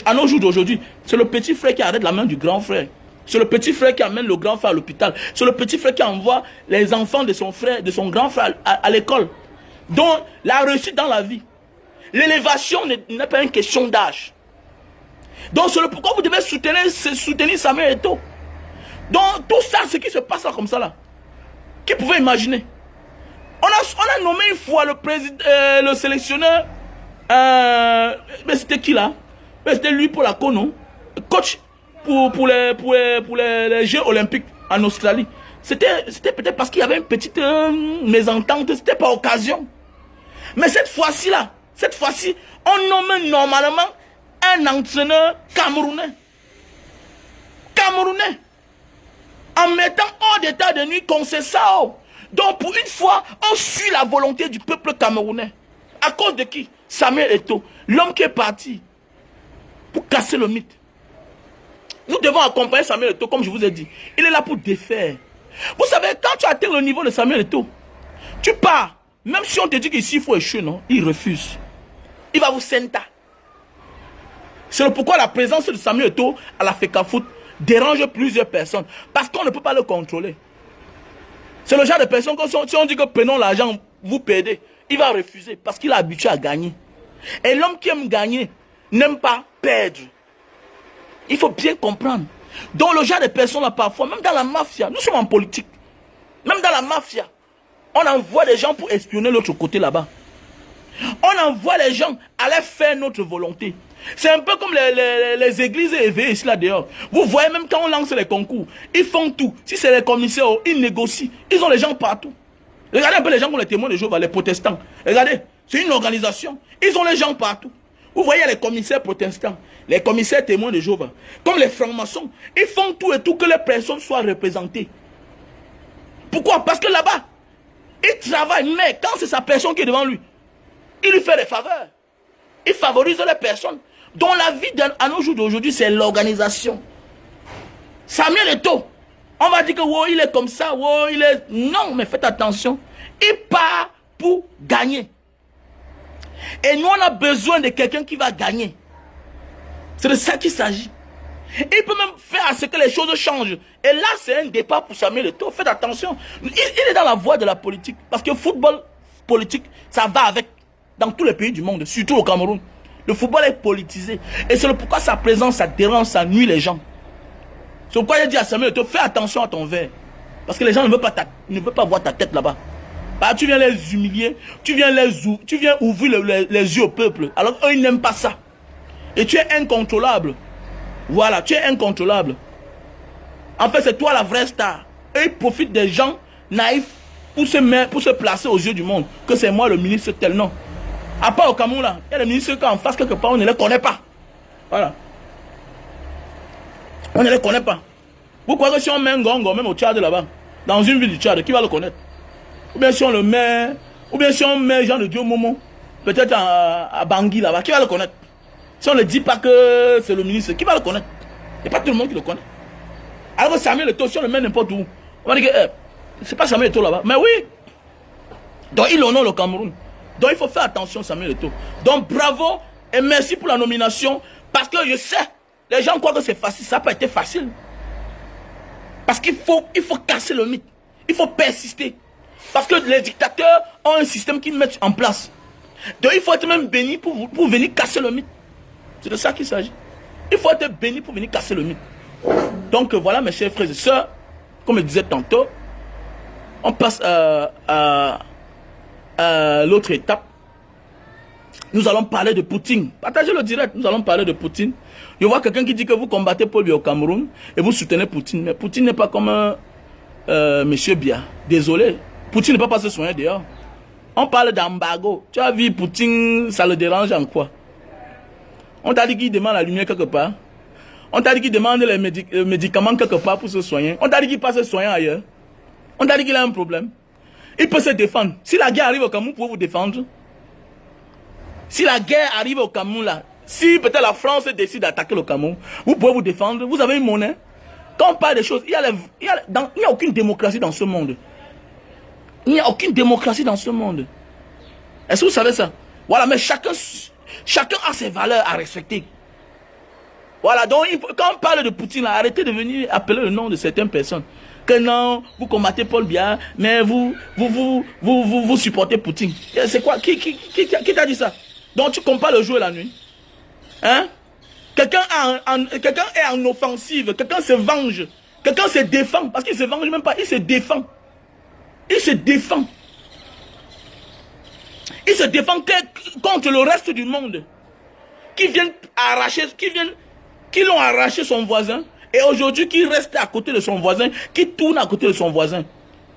à nos jours d'aujourd'hui, c'est le petit frère qui arrête la main du grand frère. C'est le petit frère qui amène le grand frère à l'hôpital. C'est le petit frère qui envoie les enfants de son frère, de son grand frère à l'école. Donc, la réussite dans la vie, l'élévation n'est pas une question d'âge. Donc, c'est pourquoi vous devez soutenir Samuel Eto'o. Donc, tout ça, ce qui se passe là comme ça là, qui pouvait imaginer? On a nommé une fois le président, le sélectionneur, mais c'était qui là? C'était lui pour la CONO, coach pour les Jeux Olympiques en Australie. C'était peut-être parce qu'il y avait une petite mésentente, c'était pas occasion. Mais cette fois-ci là, On nomme normalement un entraîneur camerounais. Camerounais. En mettant hors d'état de nuit qu'on sait ça. Oh. Donc pour une fois, on suit la volonté du peuple camerounais. À cause de qui? Samuel Eto'o, l'homme qui est parti pour casser le mythe. Nous devons accompagner Samuel Eto'o, comme je vous ai dit. Il est là pour défaire. Vous savez, quand tu atteins le niveau de Samuel Eto'o, tu pars. Même si on te dit qu'ici il faut échouer, non, il refuse. Il va vous senta. C'est pourquoi la présence de Samuel Eto'o à la FECAFOOT dérange plusieurs personnes. Parce qu'on ne peut pas le contrôler. C'est le genre de personne que si on dit que prenons l'argent, vous perdez. Il va refuser parce qu'il est habitué à gagner. Et l'homme qui aime gagner n'aime pas perdre. Il faut bien comprendre. Donc le genre de personnes là parfois, même dans la mafia, nous sommes en politique. Même dans la mafia, on envoie des gens pour espionner l'autre côté là-bas. On envoie les gens aller faire notre volonté. C'est un peu comme les églises éveillées ici là dehors. Vous voyez même quand on lance les concours, ils font tout. Si c'est les commissaires, ils négocient. Ils ont les gens partout. Regardez un peu les gens comme les témoins de Jéhovah, les protestants. Regardez, c'est une organisation. Ils ont les gens partout. Vous voyez les commissaires protestants, les commissaires témoins de Jéhovah, comme les francs-maçons, ils font tout et tout que les personnes soient représentées. Pourquoi? Parce que là-bas, il travaille, mais quand c'est sa personne qui est devant lui, il lui fait des faveurs. Il favorise les personnes dont la vie à nos jours d'aujourd'hui, c'est l'organisation. Samuel Eto'o, on va dire que wow, il est comme ça, wow, il est... Non, mais faites attention. Il part pour gagner. Et nous, on a besoin de quelqu'un qui va gagner. C'est de ça qu'il s'agit. Il peut même faire à ce que les choses changent. Et là, c'est un départ pour Samuel Eto'o. Faites attention. Il est dans la voie de la politique. Parce que le football politique, ça va avec. Dans tous les pays du monde, surtout au Cameroun. Le football est politisé. Et c'est pourquoi sa présence, ça dérange, ça nuit les gens. C'est pourquoi il dit à Samuel Eto'o, fais attention à ton verre. Parce que les gens ne veulent pas voir ta tête là-bas. Bah, tu viens les humilier, tu viens ouvrir les yeux au peuple. Alors eux, ils n'aiment pas ça. Et tu es incontrôlable. Voilà, tu es incontrôlable. En fait, c'est toi la vraie star. Et ils profitent des gens naïfs pour se placer aux yeux du monde. Que c'est moi le ministre tel, non. À part au Cameroun là, il y a des ministres qui en face quelque part, on ne les connaît pas. Voilà. On ne les connaît pas. Vous croyez que si on met un gongo, même au Tchad là-bas, dans une ville du Tchad, qui va le connaître? Ou bien si on le met, ou bien si on met Jean de Dieu Momo, peut-être à Bangui là-bas, qui va le connaître? Si on ne dit pas que c'est le ministre, qui va le connaître? Il n'y a pas tout le monde qui le connaît. Alors que Samuel Eto'o, si on le met n'importe où, on va dire que c'est pas Samuel Eto'o là-bas. Mais oui! Donc il honore le Cameroun. Donc il faut faire attention Samuel Eto'o. Donc bravo et merci pour la nomination. Parce que je sais, les gens croient que c'est facile. Ça n'a pas été facile. Parce qu'il faut casser le mythe. Il faut persister. Parce que les dictateurs ont un système qu'ils mettent en place. Donc il faut être même béni pour venir casser le mythe. C'est de ça qu'il s'agit. Il faut être béni pour venir casser le mythe. Donc voilà mes chers frères et sœurs, comme je disais tantôt, on passe à l'autre étape. Nous allons parler de Poutine. Partagez le direct, nous allons parler de Poutine. Je vois quelqu'un qui dit que vous combattez Paul Biya au Cameroun et vous soutenez Poutine. Mais Poutine n'est pas comme Monsieur Biya. Désolé. Poutine ne peut pas se soigner dehors. On parle d'embargo. Tu as vu Poutine, ça le dérange en quoi? On t'a dit qu'il demande la lumière quelque part. On t'a dit qu'il demande les médicaments quelque part pour se soigner. On t'a dit qu'il passe se soigner ailleurs. On t'a dit qu'il a un problème. Il peut se défendre. Si la guerre arrive au Cameroun, vous pouvez vous défendre. Si la guerre arrive au Cameroun là, si peut-être la France décide d'attaquer le Cameroun, vous pouvez vous défendre. Vous avez une monnaie. Quand on parle des choses, il n'y a aucune démocratie dans ce monde. Il n'y a aucune démocratie dans ce monde. Est-ce que vous savez ça? Voilà, mais chacun a ses valeurs à respecter. Voilà, donc quand on parle de Poutine, là, arrêtez de venir appeler le nom de certaines personnes. Que non, vous combattez Paul Biya, mais vous supportez Poutine. C'est quoi? Qui t'a dit ça? Donc tu compares le jour et la nuit. Hein? Quelqu'un est en offensive, quelqu'un se venge, quelqu'un se défend, parce qu'il se venge même pas, il se défend. Il se défend. Il se défend contre le reste du monde. Qui l'ont arraché son voisin. Et aujourd'hui, qui reste à côté de son voisin, qui tourne à côté de son voisin.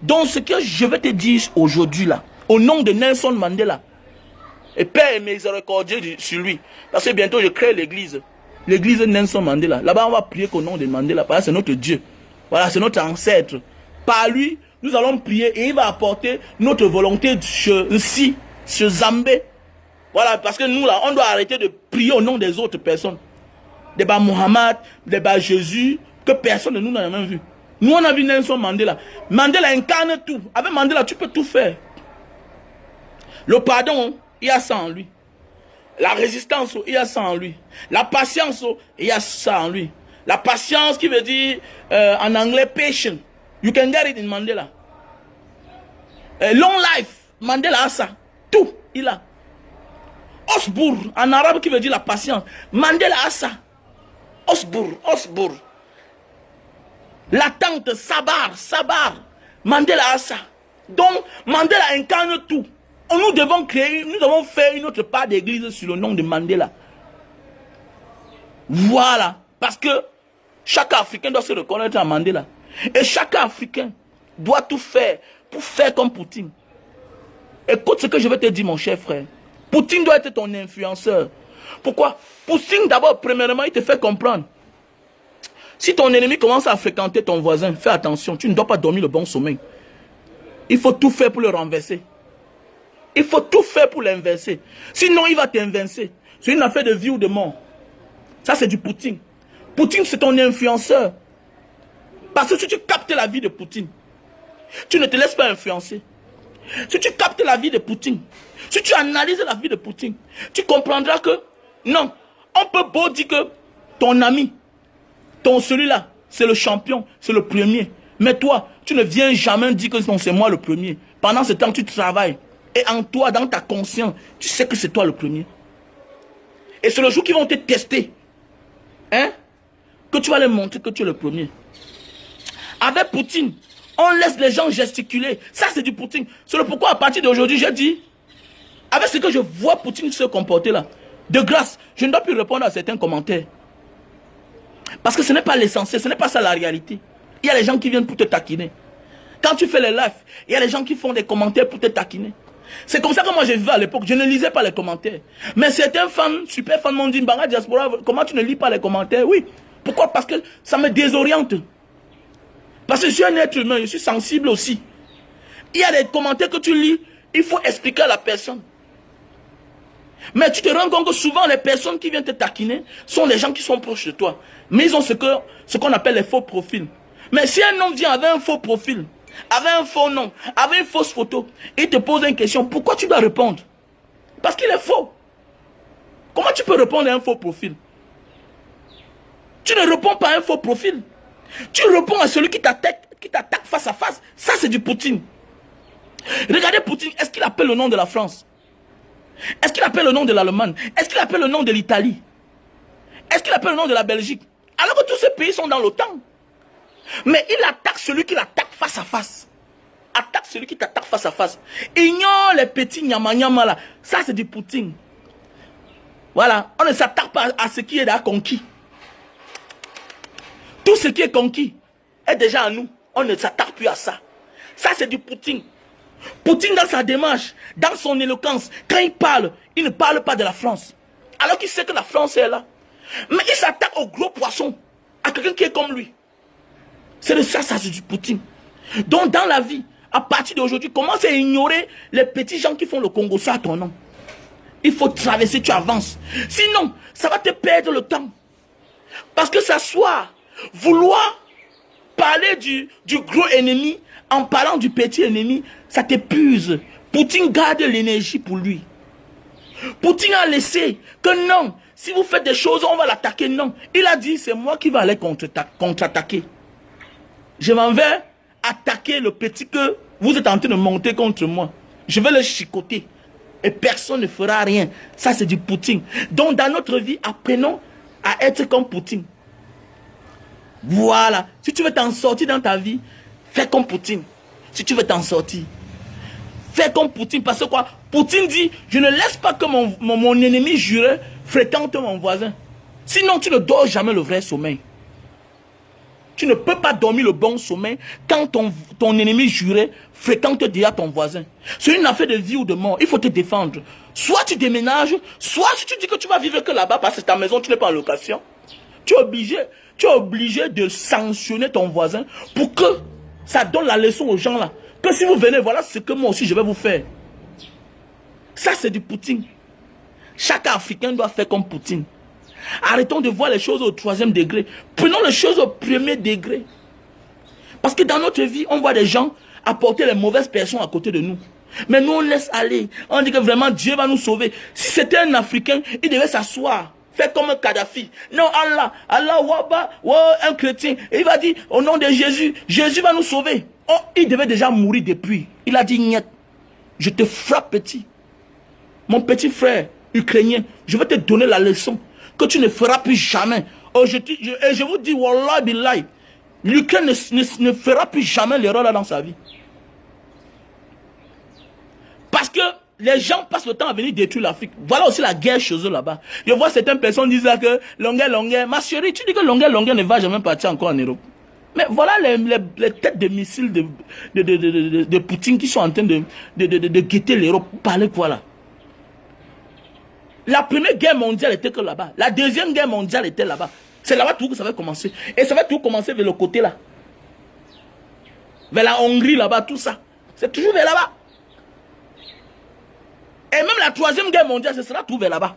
Donc ce que je vais te dire aujourd'hui là, au nom de Nelson Mandela, Et Père est miséricordieux sur lui. Parce que bientôt je crée l'église. L'église Nelson Mandela. Là-bas, on va prier qu'au nom de Mandela. Parce que c'est notre Dieu. Voilà, c'est notre ancêtre. Par lui, nous allons prier et il va apporter notre volonté chez Zambé. Voilà, parce que nous, là, on doit arrêter de prier au nom des autres personnes. Des bas Mohamed, des bas Jésus, que personne de nous n'a même vu. Nous, on a vu Nelson Mandela. Mandela incarne tout. Avec Mandela, tu peux tout faire. Le pardon, il y a ça en lui. La résistance, il y a ça en lui. La patience, il y a ça en lui. La patience qui veut dire en anglais patient. You can get it in Mandela. Long life, Mandela a ça. Tout, il a. Osbour, en arabe qui veut dire la patience. Mandela a ça. Osbour. L'attente, sabar. Mandela a ça. Donc, Mandela incarne tout. Nous devons faire une autre part d'église sur le nom de Mandela. Voilà. Parce que chaque Africain doit se reconnaître à Mandela. Et chaque Africain doit tout faire pour faire comme Poutine. Écoute ce que je vais te dire, mon cher frère. Poutine doit être ton influenceur. Pourquoi? Poutine, d'abord, premièrement, il te fait comprendre. Si ton ennemi commence à fréquenter ton voisin, fais attention, tu ne dois pas dormir le bon sommeil. Il faut tout faire pour le renverser. Il faut tout faire pour l'inverser. Sinon, il va t'inverser. C'est une affaire de vie ou de mort. Ça, c'est du Poutine. Poutine, c'est ton influenceur. Parce que si tu captes la vie de Poutine, tu ne te laisses pas influencer. Si tu captes la vie de Poutine, si tu analyses la vie de Poutine, tu comprendras que non, on peut beau dire que ton ami, celui-là, c'est le champion, c'est le premier. Mais toi, tu ne viens jamais dire que c'est moi le premier. Pendant ce temps, tu travailles. Et en toi, dans ta conscience, tu sais que c'est toi le premier. Et c'est le jour qu'ils vont te tester. Hein? Que tu vas leur montrer que tu es le premier. Avec Poutine, on laisse les gens gesticuler. Ça, c'est du Poutine. C'est le pourquoi, à partir d'aujourd'hui, j'ai dit, avec ce que je vois Poutine se comporter là, de grâce, je ne dois plus répondre à certains commentaires. Parce que ce n'est pas l'essentiel, ce n'est pas ça la réalité. Il y a les gens qui viennent pour te taquiner. Quand tu fais les lives, il y a les gens qui font des commentaires pour te taquiner. C'est comme ça que moi je vivais à l'époque. Je ne lisais pas les commentaires. Mais certains fans, super fans m'ont dit, Mbanga Diaspora, comment tu ne lis pas les commentaires? Oui. Pourquoi? Parce que ça me désoriente. Parce que je suis un être humain, je suis sensible aussi. Il y a des commentaires que tu lis, il faut expliquer à la personne. Mais tu te rends compte que souvent les personnes qui viennent te taquiner sont les gens qui sont proches de toi. Mais ils ont ce qu'on appelle les faux profils. Mais si un homme vient avec un faux profil, avec un faux nom, avec une fausse photo, il te pose une question, pourquoi tu dois répondre? Parce qu'il est faux. Comment tu peux répondre à un faux profil? Tu ne réponds pas à un faux profil. Tu réponds à celui qui t'attaque face à face. Ça, c'est du Poutine. Regardez Poutine, est-ce qu'il appelle le nom de la France? Est-ce qu'il appelle le nom de l'Allemagne? Est-ce qu'il appelle le nom de l'Italie? Est-ce qu'il appelle le nom de la Belgique? Alors que tous ces pays sont dans l'OTAN. Mais il attaque celui qui l'attaque face à face. Attaque celui qui t'attaque face à face. Ignore les petits nyama là. Ça, c'est du Poutine. Voilà. On ne s'attaque pas à ce qui est déjà conquis. Tout ce qui est conquis est déjà à nous. On ne s'attaque plus à ça. Ça, c'est du Poutine. Poutine, dans sa démarche, dans son éloquence, quand il ne parle pas de la France. Alors qu'il sait que la France est là. Mais il s'attaque au gros poisson. À quelqu'un qui est comme lui. C'est de ça, c'est du Poutine. Donc, dans la vie, à partir d'aujourd'hui, commence à ignorer les petits gens qui font le Congo, ça à ton nom. Il faut traverser, tu avances. Sinon, ça va te perdre le temps. Parce que s'asseoir, vouloir parler du gros ennemi en parlant du petit ennemi, ça t'épuise. Poutine garde l'énergie pour lui. Poutine a laissé que non, si vous faites des choses, on va l'attaquer. Non, il a dit, c'est moi qui vais aller contre-attaquer. Je m'en vais attaquer le petit que vous êtes en train de monter contre moi. Je vais le chicoter. Et personne ne fera rien. Ça, c'est du Poutine. Donc, dans notre vie, apprenons à être comme Poutine. Voilà. Si tu veux t'en sortir dans ta vie, fais comme Poutine. Si tu veux t'en sortir, fais comme Poutine. Parce que quoi? Poutine dit, je ne laisse pas que mon ennemi juré fréquente mon voisin. Sinon, tu ne dors jamais le vrai sommeil. Tu ne peux pas dormir le bon sommeil quand ton ennemi juré fréquente déjà ton voisin. C'est une affaire de vie ou de mort. Il faut te défendre. Soit tu déménages, soit si tu dis que tu vas vivre que là-bas parce que ta maison, tu n'es pas en location. Tu es obligé de sanctionner ton voisin pour que ça donne la leçon aux gens là. Que si vous venez, voilà ce que moi aussi je vais vous faire. Ça c'est du Poutine. Chaque Africain doit faire comme Poutine. Arrêtons de voir les choses au 3e degré. Prenons les choses au 1er degré. Parce que dans notre vie, on voit des gens apporter les mauvaises personnes à côté de nous. Mais nous, on laisse aller. On dit que vraiment, Dieu va nous sauver. Si c'était un Africain, il devait s'asseoir. Faire comme un Kadhafi. Non, Allah, un chrétien. Et il va dire, au nom de Jésus, Jésus va nous sauver. Oh, il devait déjà mourir depuis. Il a dit, niet, je te frappe petit. Mon petit frère ukrainien, je vais te donner la leçon que tu ne feras plus jamais. Oh, je vous dis, Wallah billahi, l'Ukraine ne fera plus jamais l'erreur là dans sa vie. Parce que les gens passent le temps à venir détruire l'Afrique. Voilà aussi la guerre chez eux là-bas. Je vois certaines personnes disent que longueur, ma chérie, tu dis que longueur ne va jamais partir encore en Europe. Mais voilà les têtes de missiles de Poutine qui sont en train de guetter l'Europe. Parlez quoi là? La première guerre mondiale était que là-bas. La deuxième guerre mondiale était là-bas. C'est là-bas tout que ça va commencer. Et ça va tout commencer vers le côté là. Vers la Hongrie là-bas, tout ça. C'est toujours vers là-bas. Et même la 3e guerre mondiale, ce sera tout vers là-bas.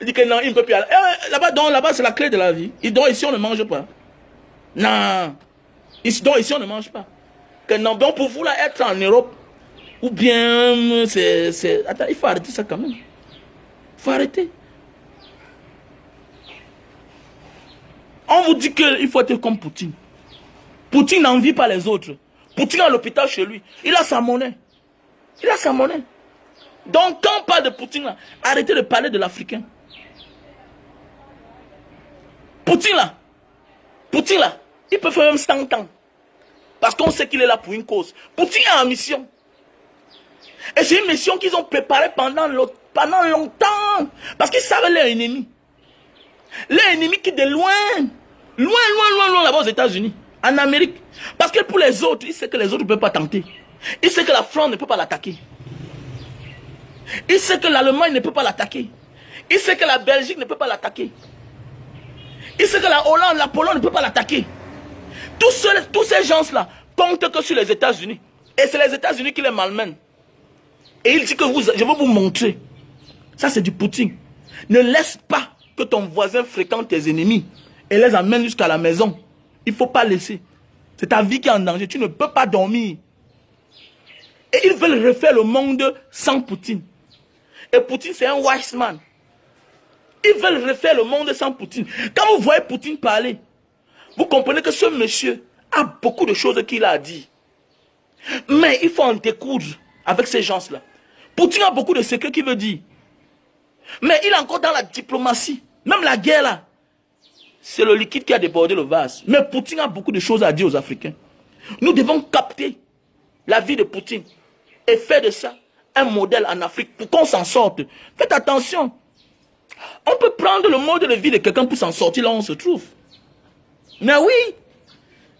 Il dit que non, il ne peut plus aller. Là-bas, c'est la clé de la vie. Donc ici, on ne mange pas. Non. Donc ici, on ne mange pas. Que non, donc pour vous là, être en Europe, ou bien, Attends, il faut arrêter ça quand même. Il faut arrêter. On vous dit qu'il faut être comme Poutine. Poutine n'envie pas les autres. Poutine est à l'hôpital chez lui. Il a sa monnaie. Il a sa monnaie. Donc, quand on parle de Poutine, là, arrêtez de parler de l'Africain. Poutine, là, il peut faire même 100 ans. Parce qu'on sait qu'il est là pour une cause. Poutine est en mission. Et c'est une mission qu'ils ont préparée pendant longtemps. Parce qu'ils savaient leur ennemi. Leur ennemi qui est de loin, là-bas aux États-Unis, en Amérique. Parce que pour les autres, il sait que les autres ne peuvent pas tenter. Il sait que la France ne peut pas l'attaquer. Il sait que l'Allemagne ne peut pas l'attaquer. Il sait que la Belgique ne peut pas l'attaquer. Il sait que la Hollande, la Pologne ne peut pas l'attaquer. Tous ces gens-là comptent que sur les États-Unis. Et c'est les États-Unis qui les malmènent. Et il dit que je vais vous montrer. Ça, c'est du Poutine. Ne laisse pas que ton voisin fréquente tes ennemis et les amène jusqu'à la maison. Il ne faut pas laisser. C'est ta vie qui est en danger. Tu ne peux pas dormir. Et ils veulent refaire le monde sans Poutine. Et Poutine, c'est un wise man. Ils veulent refaire le monde sans Poutine. Quand vous voyez Poutine parler, vous comprenez que ce monsieur a beaucoup de choses qu'il a dit. Mais il faut en découdre avec ces gens-là. Poutine a beaucoup de secrets qu'il veut dire. Mais il est encore dans la diplomatie. Même la guerre là, c'est le liquide qui a débordé le vase. Mais Poutine a beaucoup de choses à dire aux Africains. Nous devons capter la vie de Poutine et faire de ça un modèle en Afrique pour qu'on s'en sorte. Faites attention. On peut prendre le mode de vie de quelqu'un pour s'en sortir là où on se trouve. Mais oui,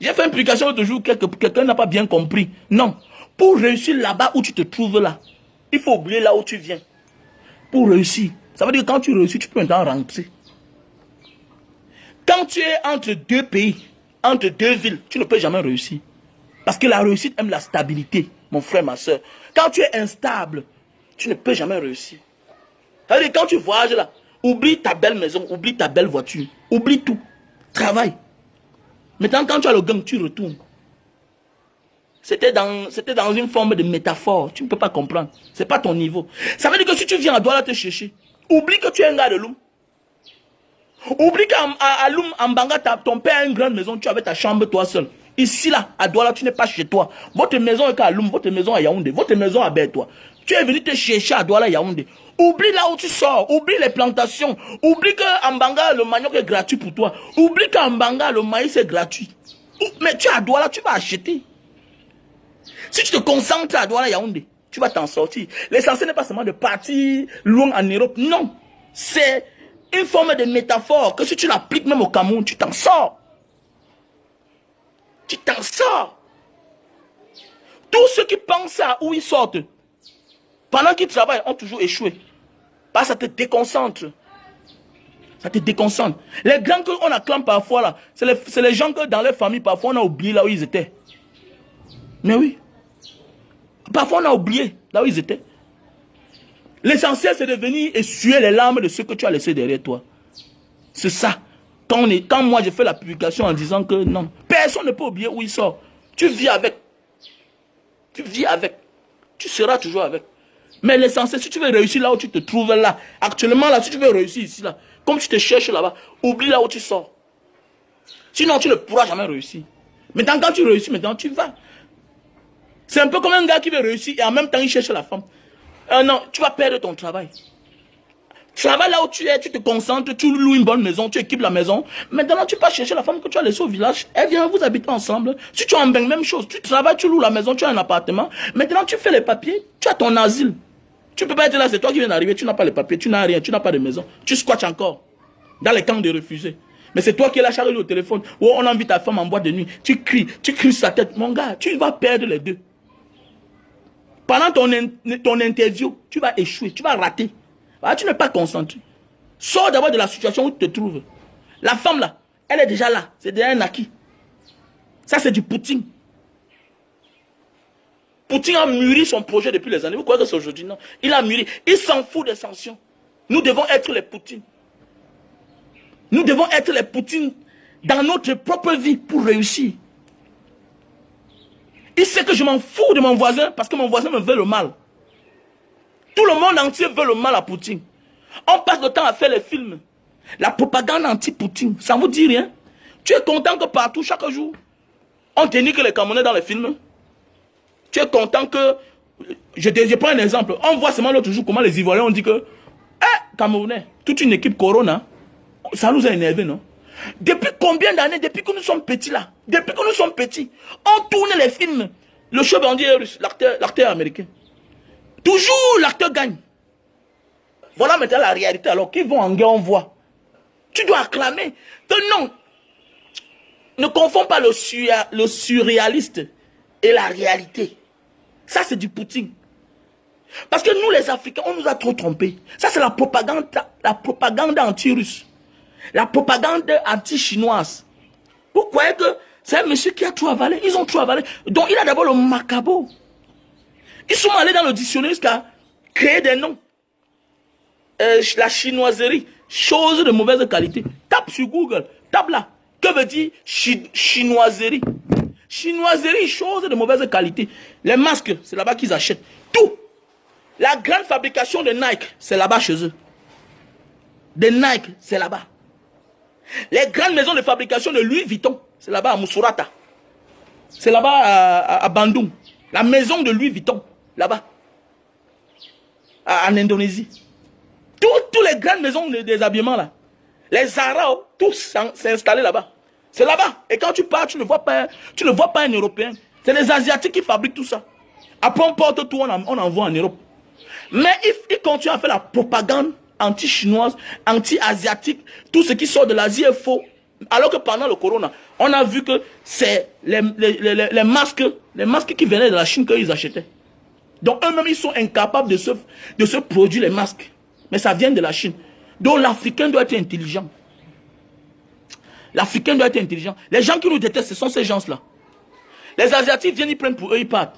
j'ai fait une publication l'autre jour, quelqu'un n'a pas bien compris. Non, pour réussir là-bas où tu te trouves là, il faut oublier là où tu viens. Pour réussir, ça veut dire que quand tu réussis, tu peux maintenant rentrer. Quand tu es entre deux pays, entre deux villes, tu ne peux jamais réussir. Parce que la réussite aime la stabilité, mon frère, ma soeur. Quand tu es instable, tu ne peux jamais réussir. Ça veut dire quand tu voyages là, oublie ta belle maison, oublie ta belle voiture, oublie tout. Travaille. Maintenant, quand tu as le gang, tu retournes. C'était dans une forme de métaphore. Tu ne peux pas comprendre. Ce n'est pas ton niveau. Ça veut dire que si tu viens à Douala te chercher, oublie que tu es un gars de Loum. Oublie qu'à Loum, en Banga, ton père a une grande maison, tu avais ta chambre toi seul. Ici, là, à Douala, tu n'es pas chez toi. Votre maison est à Loum, votre maison à Yaoundé, votre maison à Bertois. Tu es venu te chercher à Douala, Yaoundé. Oublie là où tu sors, oublie les plantations. Oublie qu'en Banga, le manioc est gratuit pour toi. Oublie qu'en Banga, le maïs est gratuit. Mais tu es à Douala, tu vas acheter. Si tu te concentres à Douala, Yaoundé, tu vas t'en sortir. L'essentiel n'est pas seulement de partir loin en Europe. Non. C'est une forme de métaphore que si tu l'appliques même au Cameroun, tu t'en sors. Tu t'en sors. Tous ceux qui pensent à où ils sortent, pendant qu'ils travaillent, ont toujours échoué. Parce que ça te déconcentre. Ça te déconcentre. Les grands qu'on acclame parfois là, c'est les gens que dans leur famille, parfois on a oublié là où ils étaient. Mais oui. Parfois on a oublié là où ils étaient. L'essentiel c'est de venir essuyer les larmes de ceux que tu as laissés derrière toi. C'est ça. Quand moi j'ai fait la publication en disant que non, personne ne peut oublier où il sort. Tu vis avec. Tu vis avec. Tu seras toujours avec. Mais l'essentiel, si tu veux réussir là où tu te trouves là, actuellement là, si tu veux réussir ici là, comme tu te cherches là-bas, oublie là où tu sors. Sinon tu ne pourras jamais réussir. Maintenant quand tu réussis, maintenant tu vas. C'est un peu comme un gars qui veut réussir et en même temps il cherche la femme. Non, tu vas perdre ton travail. Travaille là où tu es, tu te concentres, tu loues une bonne maison, tu équipes la maison. Maintenant, tu vas chercher la femme que tu as laissée au village. Elle vient, vous habitez ensemble. Si tu as un bain, même chose. Tu travailles, tu loues la maison, tu as un appartement. Maintenant, tu fais les papiers, tu as ton asile. Tu ne peux pas être là, c'est toi qui viens d'arriver, tu n'as pas les papiers, tu n'as rien, tu n'as pas de maison. Tu squattes encore dans les camps de réfugiés. Mais c'est toi qui es là, chargé au téléphone. Oh, on invite ta femme en boîte de nuit. Tu cries sa tête. Mon gars, tu vas perdre les deux. Pendant ton interview, tu vas échouer, tu vas rater. Ah, tu n'es pas concentré. Sors d'abord de la situation où tu te trouves. La femme là, elle est déjà là. C'est déjà un acquis. Ça, c'est du Poutine. Poutine a mûri son projet depuis les années. Vous croyez que c'est aujourd'hui? Non. Il a mûri. Il s'en fout des sanctions. Nous devons être les Poutines. Nous devons être les Poutines dans notre propre vie pour réussir. Il sait que je m'en fous de mon voisin parce que mon voisin me veut le mal. Tout le monde entier veut le mal à Poutine. On passe le temps à faire les films. La propagande anti-Poutine, ça ne vous dit rien? Tu es content que partout, chaque jour, on dénigre les Camerounais dans les films? Tu es content que... Je prends un exemple. On voit seulement l'autre jour comment les Ivoiriens ont dit que... Camerounais, toute une équipe Corona, ça nous a énervé, non? Depuis combien d'années, depuis que nous sommes petits là, depuis que nous sommes petits, on tourne les films. Le chef bandier russe, l'acteur américain. Toujours l'acteur gagne. Voilà maintenant la réalité. Alors qu'ils vont en guerre, on voit. Tu dois acclamer que non. Ne confonds pas le surréaliste et la réalité. Ça, c'est du Poutine. Parce que nous, les Africains, on nous a trop trompés. Ça, c'est la propagande anti-russe. La propagande anti-chinoise. Vous croyez que c'est un monsieur qui a tout avalé? Ils ont tout avalé. Donc, il a d'abord le macabo. Ils sont allés dans le dictionnaire jusqu'à créer des noms. La chinoiserie, chose de mauvaise qualité. Tape sur Google, tape là. Que veut dire chinoiserie? Chinoiserie, chose de mauvaise qualité. Les masques, c'est là-bas qu'ils achètent. Tout. La grande fabrication de Nike, c'est là-bas chez eux. De Nike, c'est là-bas. Les grandes maisons de fabrication de Louis Vuitton, c'est là-bas à Moussourata. C'est là-bas à Bandung. La maison de Louis Vuitton, là-bas. En Indonésie. Toutes les grandes maisons des habillements là. Les Zara, tous s'est installé là-bas. C'est là-bas. Et quand tu pars, tu ne vois pas un Européen. C'est les Asiatiques qui fabriquent tout ça. Après on porte tout, on envoie en Europe. Mais ils continuent à faire la propagande anti-chinoise, anti-asiatique. Tout ce qui sort de l'Asie est faux. Alors que pendant le corona, on a vu que c'est les masques qui venaient de la Chine qu'ils achetaient. Donc eux-mêmes, ils sont incapables de se produire les masques. Mais ça vient de la Chine. Donc l'Africain doit être intelligent. L'Africain doit être intelligent. Les gens qui nous détestent, ce sont ces gens-là. Les Asiatiques viennent, ils prennent pour eux, ils partent.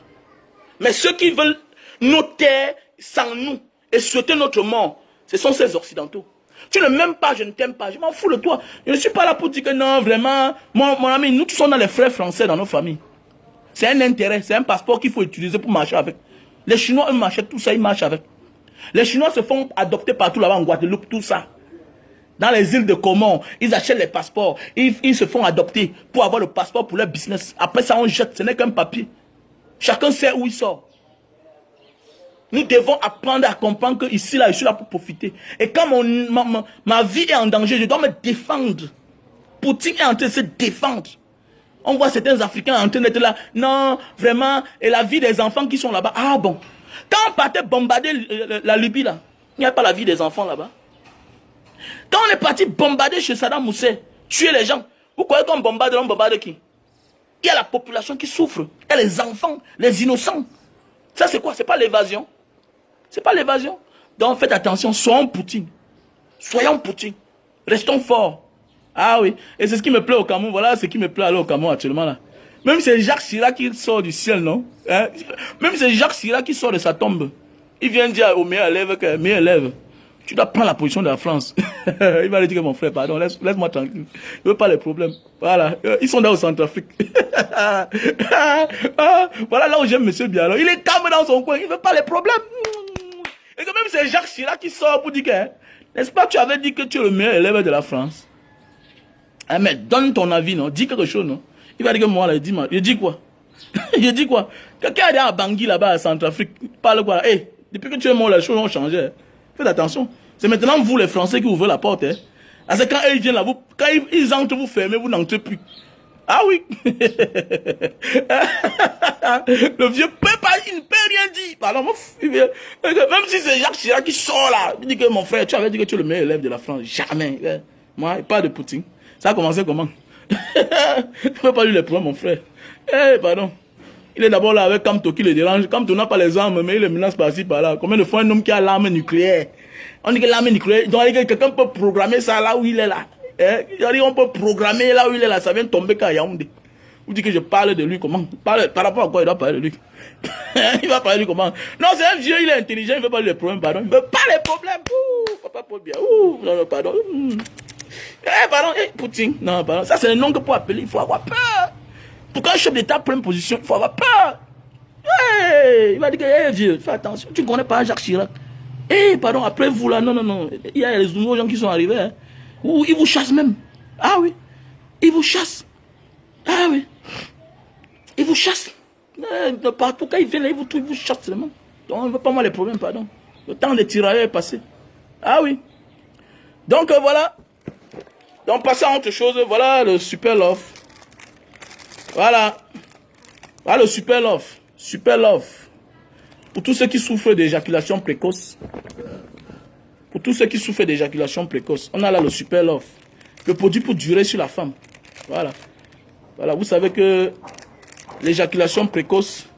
Mais ceux qui veulent nous taire sans nous et souhaiter notre mort, ce sont ces Occidentaux. Tu ne m'aimes pas, je ne t'aime pas. Je m'en fous de toi. Je ne suis pas là pour dire que non, vraiment, mon ami, nous tous sommes dans les frères français dans nos familles. C'est un intérêt, c'est un passeport qu'il faut utiliser pour marcher avec. Les Chinois, eux, marchent tout ça, ils marchent avec. Les Chinois se font adopter partout là-bas en Guadeloupe, tout ça. Dans les îles de Comores, ils achètent les passeports. Ils se font adopter pour avoir le passeport pour leur business. Après ça, on jette, ce n'est qu'un papier. Chacun sait où il sort. Nous devons apprendre à comprendre que ici, là, je suis là pour profiter. Et quand ma vie est en danger, je dois me défendre. Poutine est en train de se défendre. On voit certains Africains en train d'être là. Non, vraiment, et la vie des enfants qui sont là-bas. Ah bon. Quand on partait bombarder la Libye, là, il n'y a pas la vie des enfants là-bas. Quand on est parti bombarder chez Saddam Hussein, tuer les gens, vous croyez qu'on bombarde qui? il y a la population qui souffre. Il y a les enfants, les innocents. Ça, c'est quoi? C'est pas l'évasion. C'est pas l'évasion. Donc, faites attention. Soyons Poutine. Soyons Poutine. Restons forts. Ah oui. Et c'est ce qui me plaît au Cameroun. Voilà ce qui me plaît aller au Cameroun actuellement là. Même si c'est Jacques Chirac qui sort du ciel, non? Hein? Même si c'est Jacques Chirac qui sort de sa tombe. Il vient dire au meilleur élève que, meilleur élève, tu dois prendre la position de la France. Il va lui dire que mon frère, pardon, laisse-moi tranquille. Je veux pas les problèmes. Voilà. Ils sont là au Centrafrique. Voilà là où j'aime M. Bialon. Il est calme dans son coin. Il veut pas les problèmes. Et que même c'est Jacques Chirac qui sort pour dire que, n'est-ce pas, tu avais dit que tu es le meilleur élève de la France. Ah, mais donne ton avis, non? Dis quelque chose, non? Il va dire que moi, là, je dis quoi? Je dis quoi? Quelqu'un a dit à Bangui là-bas à Centrafrique, parle quoi? Hey, depuis que tu es mort, les choses ont changé. Faites attention. C'est maintenant vous, les Français, qui ouvrez la porte. Hein. Parce que quand ils viennent là, quand ils entrent, vous fermez, vous n'entrez plus. Ah oui. Le vieux peut pas, il ne peut rien dire. Pardon, même si c'est Jacques Chirac qui sort là, il dit que mon frère, tu avais dit que tu es le meilleur élève de la France. Jamais. Moi, pas de Poutine. Ça a commencé comment? Je ne peux pas lui les prendre, mon frère. Eh, pardon. Il est d'abord là avec Kamto qui le dérange. Kamto n'a pas les armes, mais il les menace par-ci, par-là. Combien de fois un homme qui a l'arme nucléaire? On dit que l'arme nucléaire, donc quelqu'un peut programmer ça là où il est là. Eh? On peut programmer là où il est là, ça vient tomber quand Yaoundé. Vous dites que je parle de lui comment? Par rapport à quoi il doit parler de lui? Il va parler de lui comment? Non, c'est un vieux, il est intelligent, il ne veut pas les problèmes, pardon. Il ne veut pas les problèmes. Ouh, papa Paul bien. Ouh, non, pardon. Eh, pardon, Poutine. Non, pardon. Ça, c'est le nom que pour appeler, il faut avoir peur. Pour qu'un chef d'État prenne position, il faut avoir peur. Hey, il va dire que, hey, vieux, fais attention, tu ne connais pas Jacques Chirac. Eh, pardon, après vous là, non. Il y a les nouveaux gens qui sont arrivés. Hein. Ou ils vous chassent même. Ah oui. Ils vous chassent. Ah oui. Ils vous chassent. Partout, quand ils viennent là, ils vous chassent seulement. Donc, on ne veut pas moi les problèmes, pardon. Le temps des tirailleurs est passé. Ah oui. Donc, voilà. Donc, passons à autre chose. Voilà le super love. Voilà. Voilà le super love. Super love. Pour tous ceux qui souffrent d'éjaculation précoce. Pour tous ceux qui souffrent d'éjaculation précoce. On a là le super love. Le produit pour durer sur la femme. Voilà. Voilà. Vous savez que l'éjaculation précoce,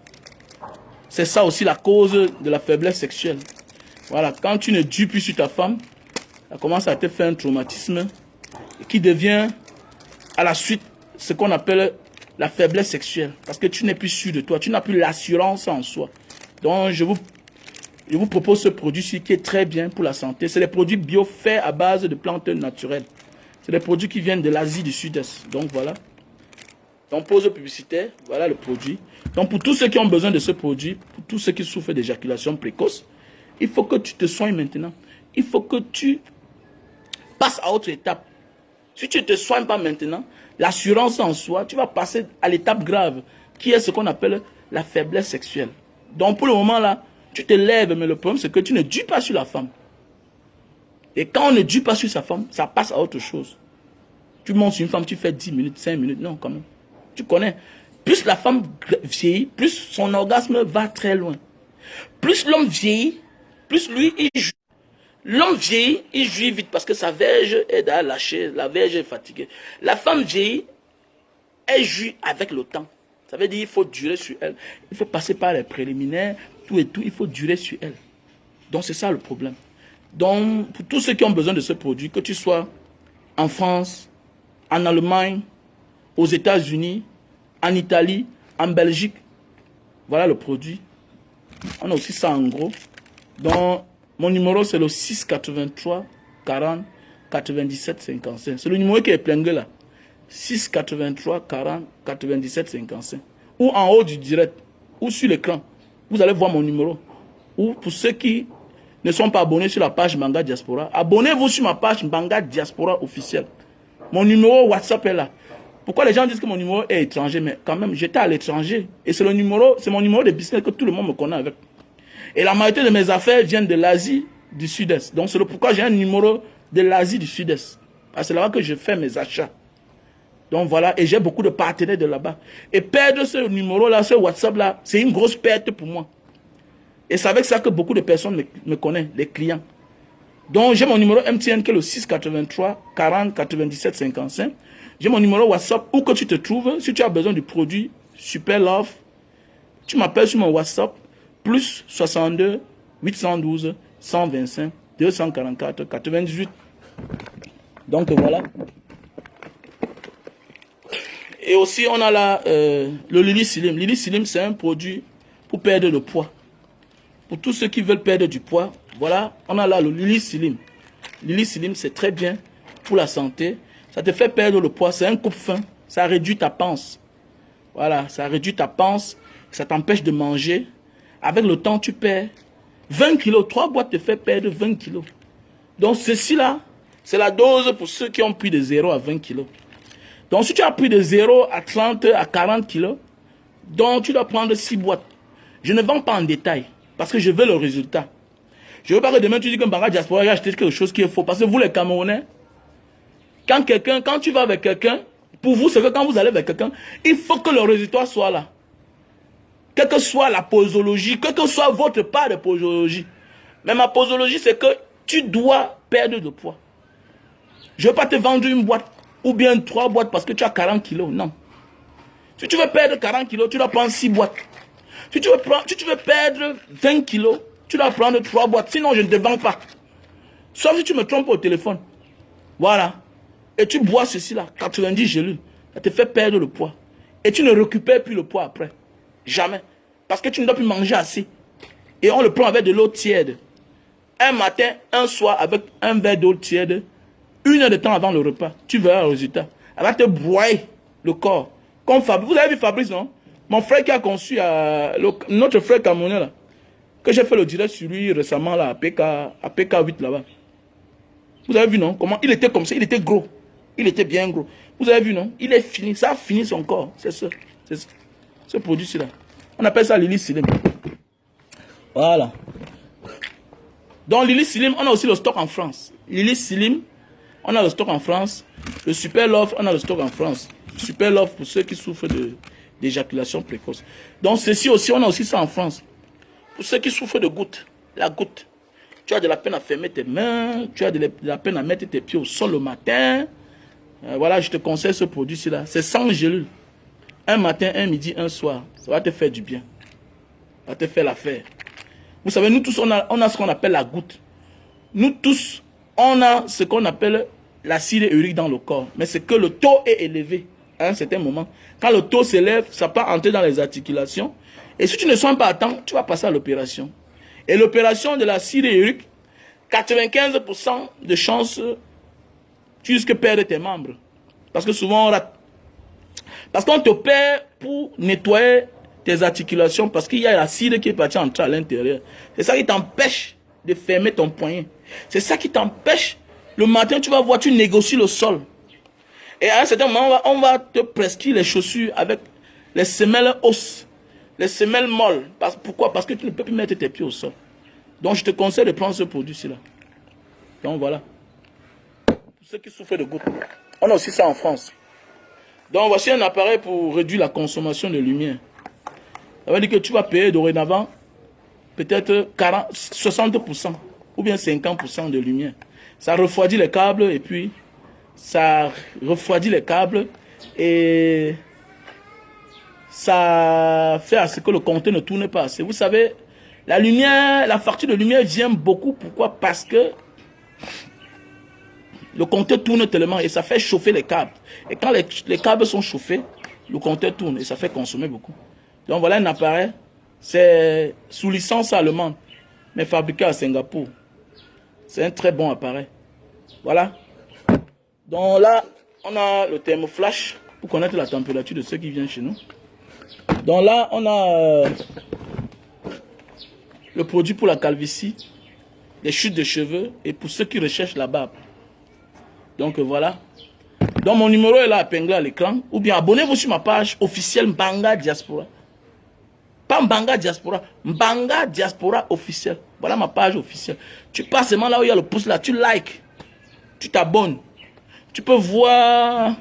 c'est ça aussi la cause de la faiblesse sexuelle. Voilà. Quand tu ne dures plus sur ta femme, ça commence à te faire un traumatisme qui devient à la suite ce qu'on appelle la faiblesse sexuelle. Parce que tu n'es plus sûr de toi. Tu n'as plus l'assurance en soi. Donc, je vous propose ce produit-ci qui est très bien pour la santé. C'est des produits bio faits à base de plantes naturelles. C'est des produits qui viennent de l'Asie du Sud-Est. Donc, voilà. Donc, pause publicitaire. Voilà le produit. Donc, pour tous ceux qui ont besoin de ce produit, pour tous ceux qui souffrent d'éjaculation précoce, il faut que tu te soignes maintenant. Il faut que tu passes à autre étape. Si tu ne te soignes pas maintenant, l'assurance en soi, tu vas passer à l'étape grave, qui est ce qu'on appelle la faiblesse sexuelle. Donc pour le moment là, tu te lèves, mais le problème c'est que tu ne dures pas sur la femme. Et quand on ne dure pas sur sa femme, ça passe à autre chose. Tu montes sur une femme, tu fais 10 minutes, 5 minutes, non quand même. Tu connais. Plus la femme vieillit, plus son orgasme va très loin. Plus l'homme vieillit, plus lui, il joue. L'homme vieillit, il jouit vite parce que sa verge est à lâcher, la verge est fatiguée. La femme vieillit, elle jouit avec le temps. Ça veut dire qu'il faut durer sur elle. Il faut passer par les préliminaires, tout et tout, il faut durer sur elle. Donc c'est ça le problème. Donc pour tous ceux qui ont besoin de ce produit, que tu sois en France, en Allemagne, aux États-Unis, en Italie, en Belgique, voilà le produit. On a aussi ça en gros. Donc mon numéro, c'est le 683 40 97 55. C'est le numéro qui est épinglé là. 683 40 97 55. Ou en haut du direct, ou sur l'écran. Vous allez voir mon numéro. Ou pour ceux qui ne sont pas abonnés sur la page Mbanga Diaspora, abonnez-vous sur ma page Mbanga Diaspora officielle. Mon numéro WhatsApp est là. Pourquoi les gens disent que mon numéro est étranger? Mais quand même, j'étais à l'étranger. Et c'est mon numéro de business que tout le monde me connaît avec. Et la majorité de mes affaires viennent de l'Asie du Sud-Est. Donc c'est pourquoi j'ai un numéro de l'Asie du Sud-Est. C'est là-bas que je fais mes achats. Donc voilà, et j'ai beaucoup de partenaires de là-bas. Et perdre ce numéro-là, ce WhatsApp-là, c'est une grosse perte pour moi. Et c'est avec ça que beaucoup de personnes me connaissent, les clients. Donc j'ai mon numéro MTN qui est le 683 40 97 55. J'ai mon numéro WhatsApp. Où que tu te trouves, si tu as besoin du produit Super Love, tu m'appelles sur mon WhatsApp. Plus 62 812 125 244 98. Donc voilà. Et aussi on a là le Lily Slim. Lily Slim, c'est un produit pour perdre le poids. Pour tous ceux qui veulent perdre du poids, voilà, on a là le Lily Slim. Lily Slim, c'est très bien pour la santé. Ça te fait perdre le poids. C'est un coupe-faim. Ça réduit ta panse. Voilà, ça réduit ta panse. Ça t'empêche de manger. Avec le temps, tu perds 20 kilos. 3 boîtes te fait perdre 20 kilos. Donc ceci-là, c'est la dose pour ceux qui ont pris de 0 à 20 kilos. Donc si tu as pris de 0 à 30 à 40 kilos, donc tu dois prendre 6 boîtes. Je ne vends pas en détail parce que je veux le résultat. Je ne veux pas que demain tu dis que Mbanga Diaspora a acheté quelque chose qui est faux. Parce que vous les Camerounais, quand tu vas avec quelqu'un, pour vous c'est que quand vous allez avec quelqu'un, il faut que le résultat soit là. Quelle que soit la posologie, quelle que soit votre part de posologie. Mais ma posologie, c'est que tu dois perdre de poids. Je ne veux pas te vendre une boîte ou bien 3 boîtes parce que tu as 40 kilos. Non. Si tu veux perdre 40 kilos, tu dois prendre 6 boîtes. Si tu veux perdre 20 kilos, tu dois prendre 3 boîtes. Sinon, je ne te vends pas. Sauf si tu me trompes au téléphone. Voilà. Et tu bois ceci là, 90 gélules. Ça te fait perdre le poids. Et tu ne récupères plus le poids après. Jamais. Parce que tu ne dois plus manger assez. Et on le prend avec de l'eau tiède. Un matin, un soir, avec un verre d'eau tiède. 1 heure de temps avant le repas. Tu verras le résultat. Elle va te broyer le corps. Comme Fabrice. Vous avez vu Fabrice, non? Mon frère qui a conçu, notre frère camerounais là. Que j'ai fait le direct sur lui récemment là, à PK8 là-bas. Vous avez vu, non? Comment il était comme ça, il était gros. Il était bien gros. Vous avez vu, non? Il est fini. Ça a fini son corps. C'est ça. C'est ça. Ce produit-ci là. On appelle ça Lily Slim. Voilà. Dans Lily Slim, on a aussi le stock en France. Lily Slim, on a le stock en France. Le Super Love, on a le stock en France. Super Love pour ceux qui souffrent d'éjaculation précoce. Donc ceci aussi, on a aussi ça en France. Pour ceux qui souffrent de goutte, la goutte. Tu as de la peine à fermer tes mains, tu as de la peine à mettre tes pieds au sol le matin. Voilà, je te conseille ce produit-ci là. C'est 100 gélules. Un matin, un midi, un soir. Ça va te faire du bien. Ça va te faire l'affaire. Vous savez, nous tous, on a ce qu'on appelle la goutte. Nous tous, on a ce qu'on appelle l'acide urique dans le corps. Mais c'est que le taux est élevé à un certain moment. Quand le taux s'élève, ça peut entrer dans les articulations. Et si tu ne soins pas à temps, tu vas passer à l'opération. Et l'opération de l'acide urique, 95% de chances, tu risques de perdre tes membres. Parce que souvent on rate. Parce qu'on te perd pour nettoyer tes articulations parce qu'il y a l'acide qui est parti entrer à l'intérieur. C'est ça qui t'empêche de fermer ton poignet. C'est ça qui t'empêche. Le matin, tu vas voir, tu négocies le sol. Et à un certain moment, on va te prescrire les chaussures avec les semelles os, les semelles molles. Pourquoi? Parce que tu ne peux plus mettre tes pieds au sol. Donc, je te conseille de prendre ce produit-ci là. Donc, voilà. Pour ceux qui souffrent de gouttes. On a aussi ça en France. Donc, voici un appareil pour réduire la consommation de lumière. Ça veut dire que tu vas payer dorénavant peut-être 60% ou bien 50% de lumière. Ça refroidit les câbles et puis ça refroidit les câbles et ça fait à ce que le compteur ne tourne pas assez. Vous savez, la lumière, la facture de lumière vient beaucoup. Pourquoi? Parce que le compteur tourne tellement et ça fait chauffer les câbles. Et quand les câbles sont chauffés, le compteur tourne et ça fait consommer beaucoup. Donc voilà un appareil. C'est sous licence allemande, mais fabriqué à Singapour. C'est un très bon appareil. Voilà. Donc là, on a le thermoflash pour connaître la température de ceux qui viennent chez nous. Donc là, on a le produit pour la calvitie, les chutes de cheveux et pour ceux qui recherchent la barbe. Donc voilà. Donc mon numéro est là épinglé à l'écran. Ou bien abonnez-vous sur ma page officielle Mbanga Diaspora. Pas Mbanga Diaspora, Mbanga Diaspora officiel. Voilà ma page officielle. Tu passes seulement là où il y a le pouce là, tu likes, tu t'abonnes. Tu peux voir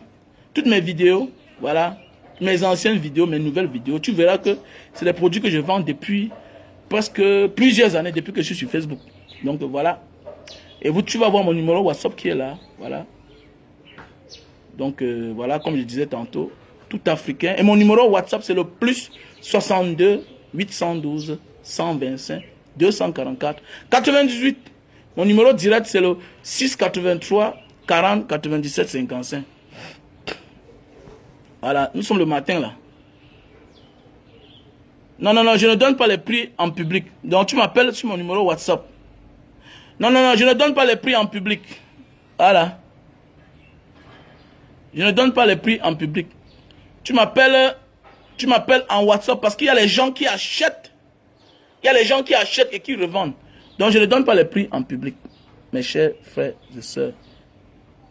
toutes mes vidéos, voilà, mes anciennes vidéos, mes nouvelles vidéos. Tu verras que c'est des produits que je vends depuis presque plusieurs années, depuis que je suis sur Facebook. Donc voilà. Et tu vas voir mon numéro WhatsApp qui est là, voilà. Donc voilà, comme je disais tantôt, tout africain. Et mon numéro WhatsApp, c'est le plus 62 812 125 244 98. Mon numéro direct, c'est le 683 40 97 55. Voilà, nous sommes le matin là. Non, non, non, je ne donne pas les prix en public. Donc tu m'appelles sur mon numéro WhatsApp. Non, non, non, je ne donne pas les prix en public. Voilà. Je ne donne pas les prix en public. Tu m'appelles en WhatsApp parce qu'il y a les gens qui achètent. Il y a les gens qui achètent et qui revendent. Donc je ne donne pas les prix en public. Mes chers frères et sœurs.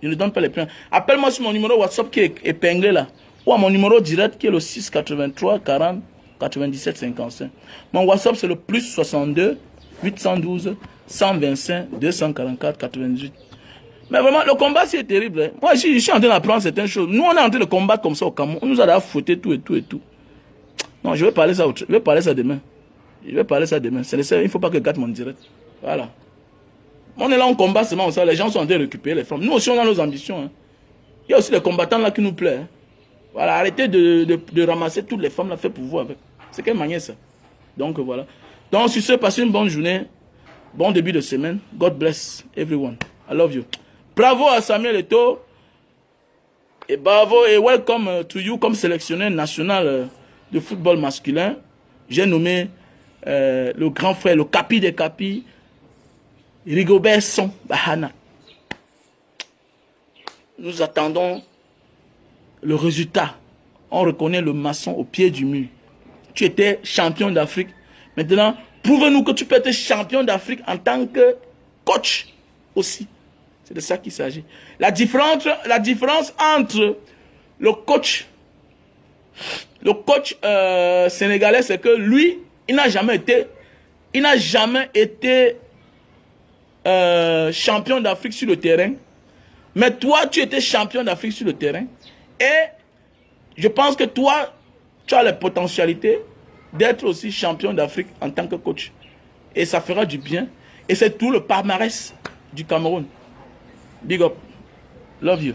Je ne donne pas les prix. Appelle-moi sur mon numéro WhatsApp qui est épinglé là. Ou à mon numéro direct qui est le 683 40 97 55. Mon WhatsApp c'est le plus 62 812 125 244 98. Mais vraiment, le combat, c'est terrible. Hein. Moi, je suis en train d'apprendre certaines choses. Nous, on est en train de combattre comme ça au Cameroun. On nous a fouetté tout et tout et tout. Non, je vais parler ça, je vais parler ça demain. Je vais parler ça demain. C'est il ne faut pas que je gâte mon direct. Voilà. On est là, on combat seulement ça. Les gens sont en train de récupérer les femmes. Nous aussi, on a nos ambitions. Hein. Il y a aussi les combattants là qui nous plaisent. Hein. Voilà, arrêtez de ramasser toutes les femmes là, fait pour vous avec. C'est quelle manière ça? Donc, voilà. Donc, sur ce, passez une bonne journée. Bon début de semaine. God bless everyone. I love you. Bravo à Samuel Eto'o. Et bravo et welcome to you comme sélectionneur national de football masculin. J'ai nommé le grand frère, le capi des capis, Rigobert Song Bahana. Nous attendons le résultat. On reconnaît le maçon au pied du mur. Tu étais champion d'Afrique. Maintenant, prouve-nous que tu peux être champion d'Afrique en tant que coach aussi. C'est de ça qu'il s'agit. La différence entre le coach sénégalais, c'est que lui, il n'a jamais été champion d'Afrique sur le terrain. Mais toi, tu étais champion d'Afrique sur le terrain. Et je pense que toi, tu as les potentialités d'être aussi champion d'Afrique en tant que coach. Et ça fera du bien. Et c'est tout le palmarès du Cameroun. Big up. Love you.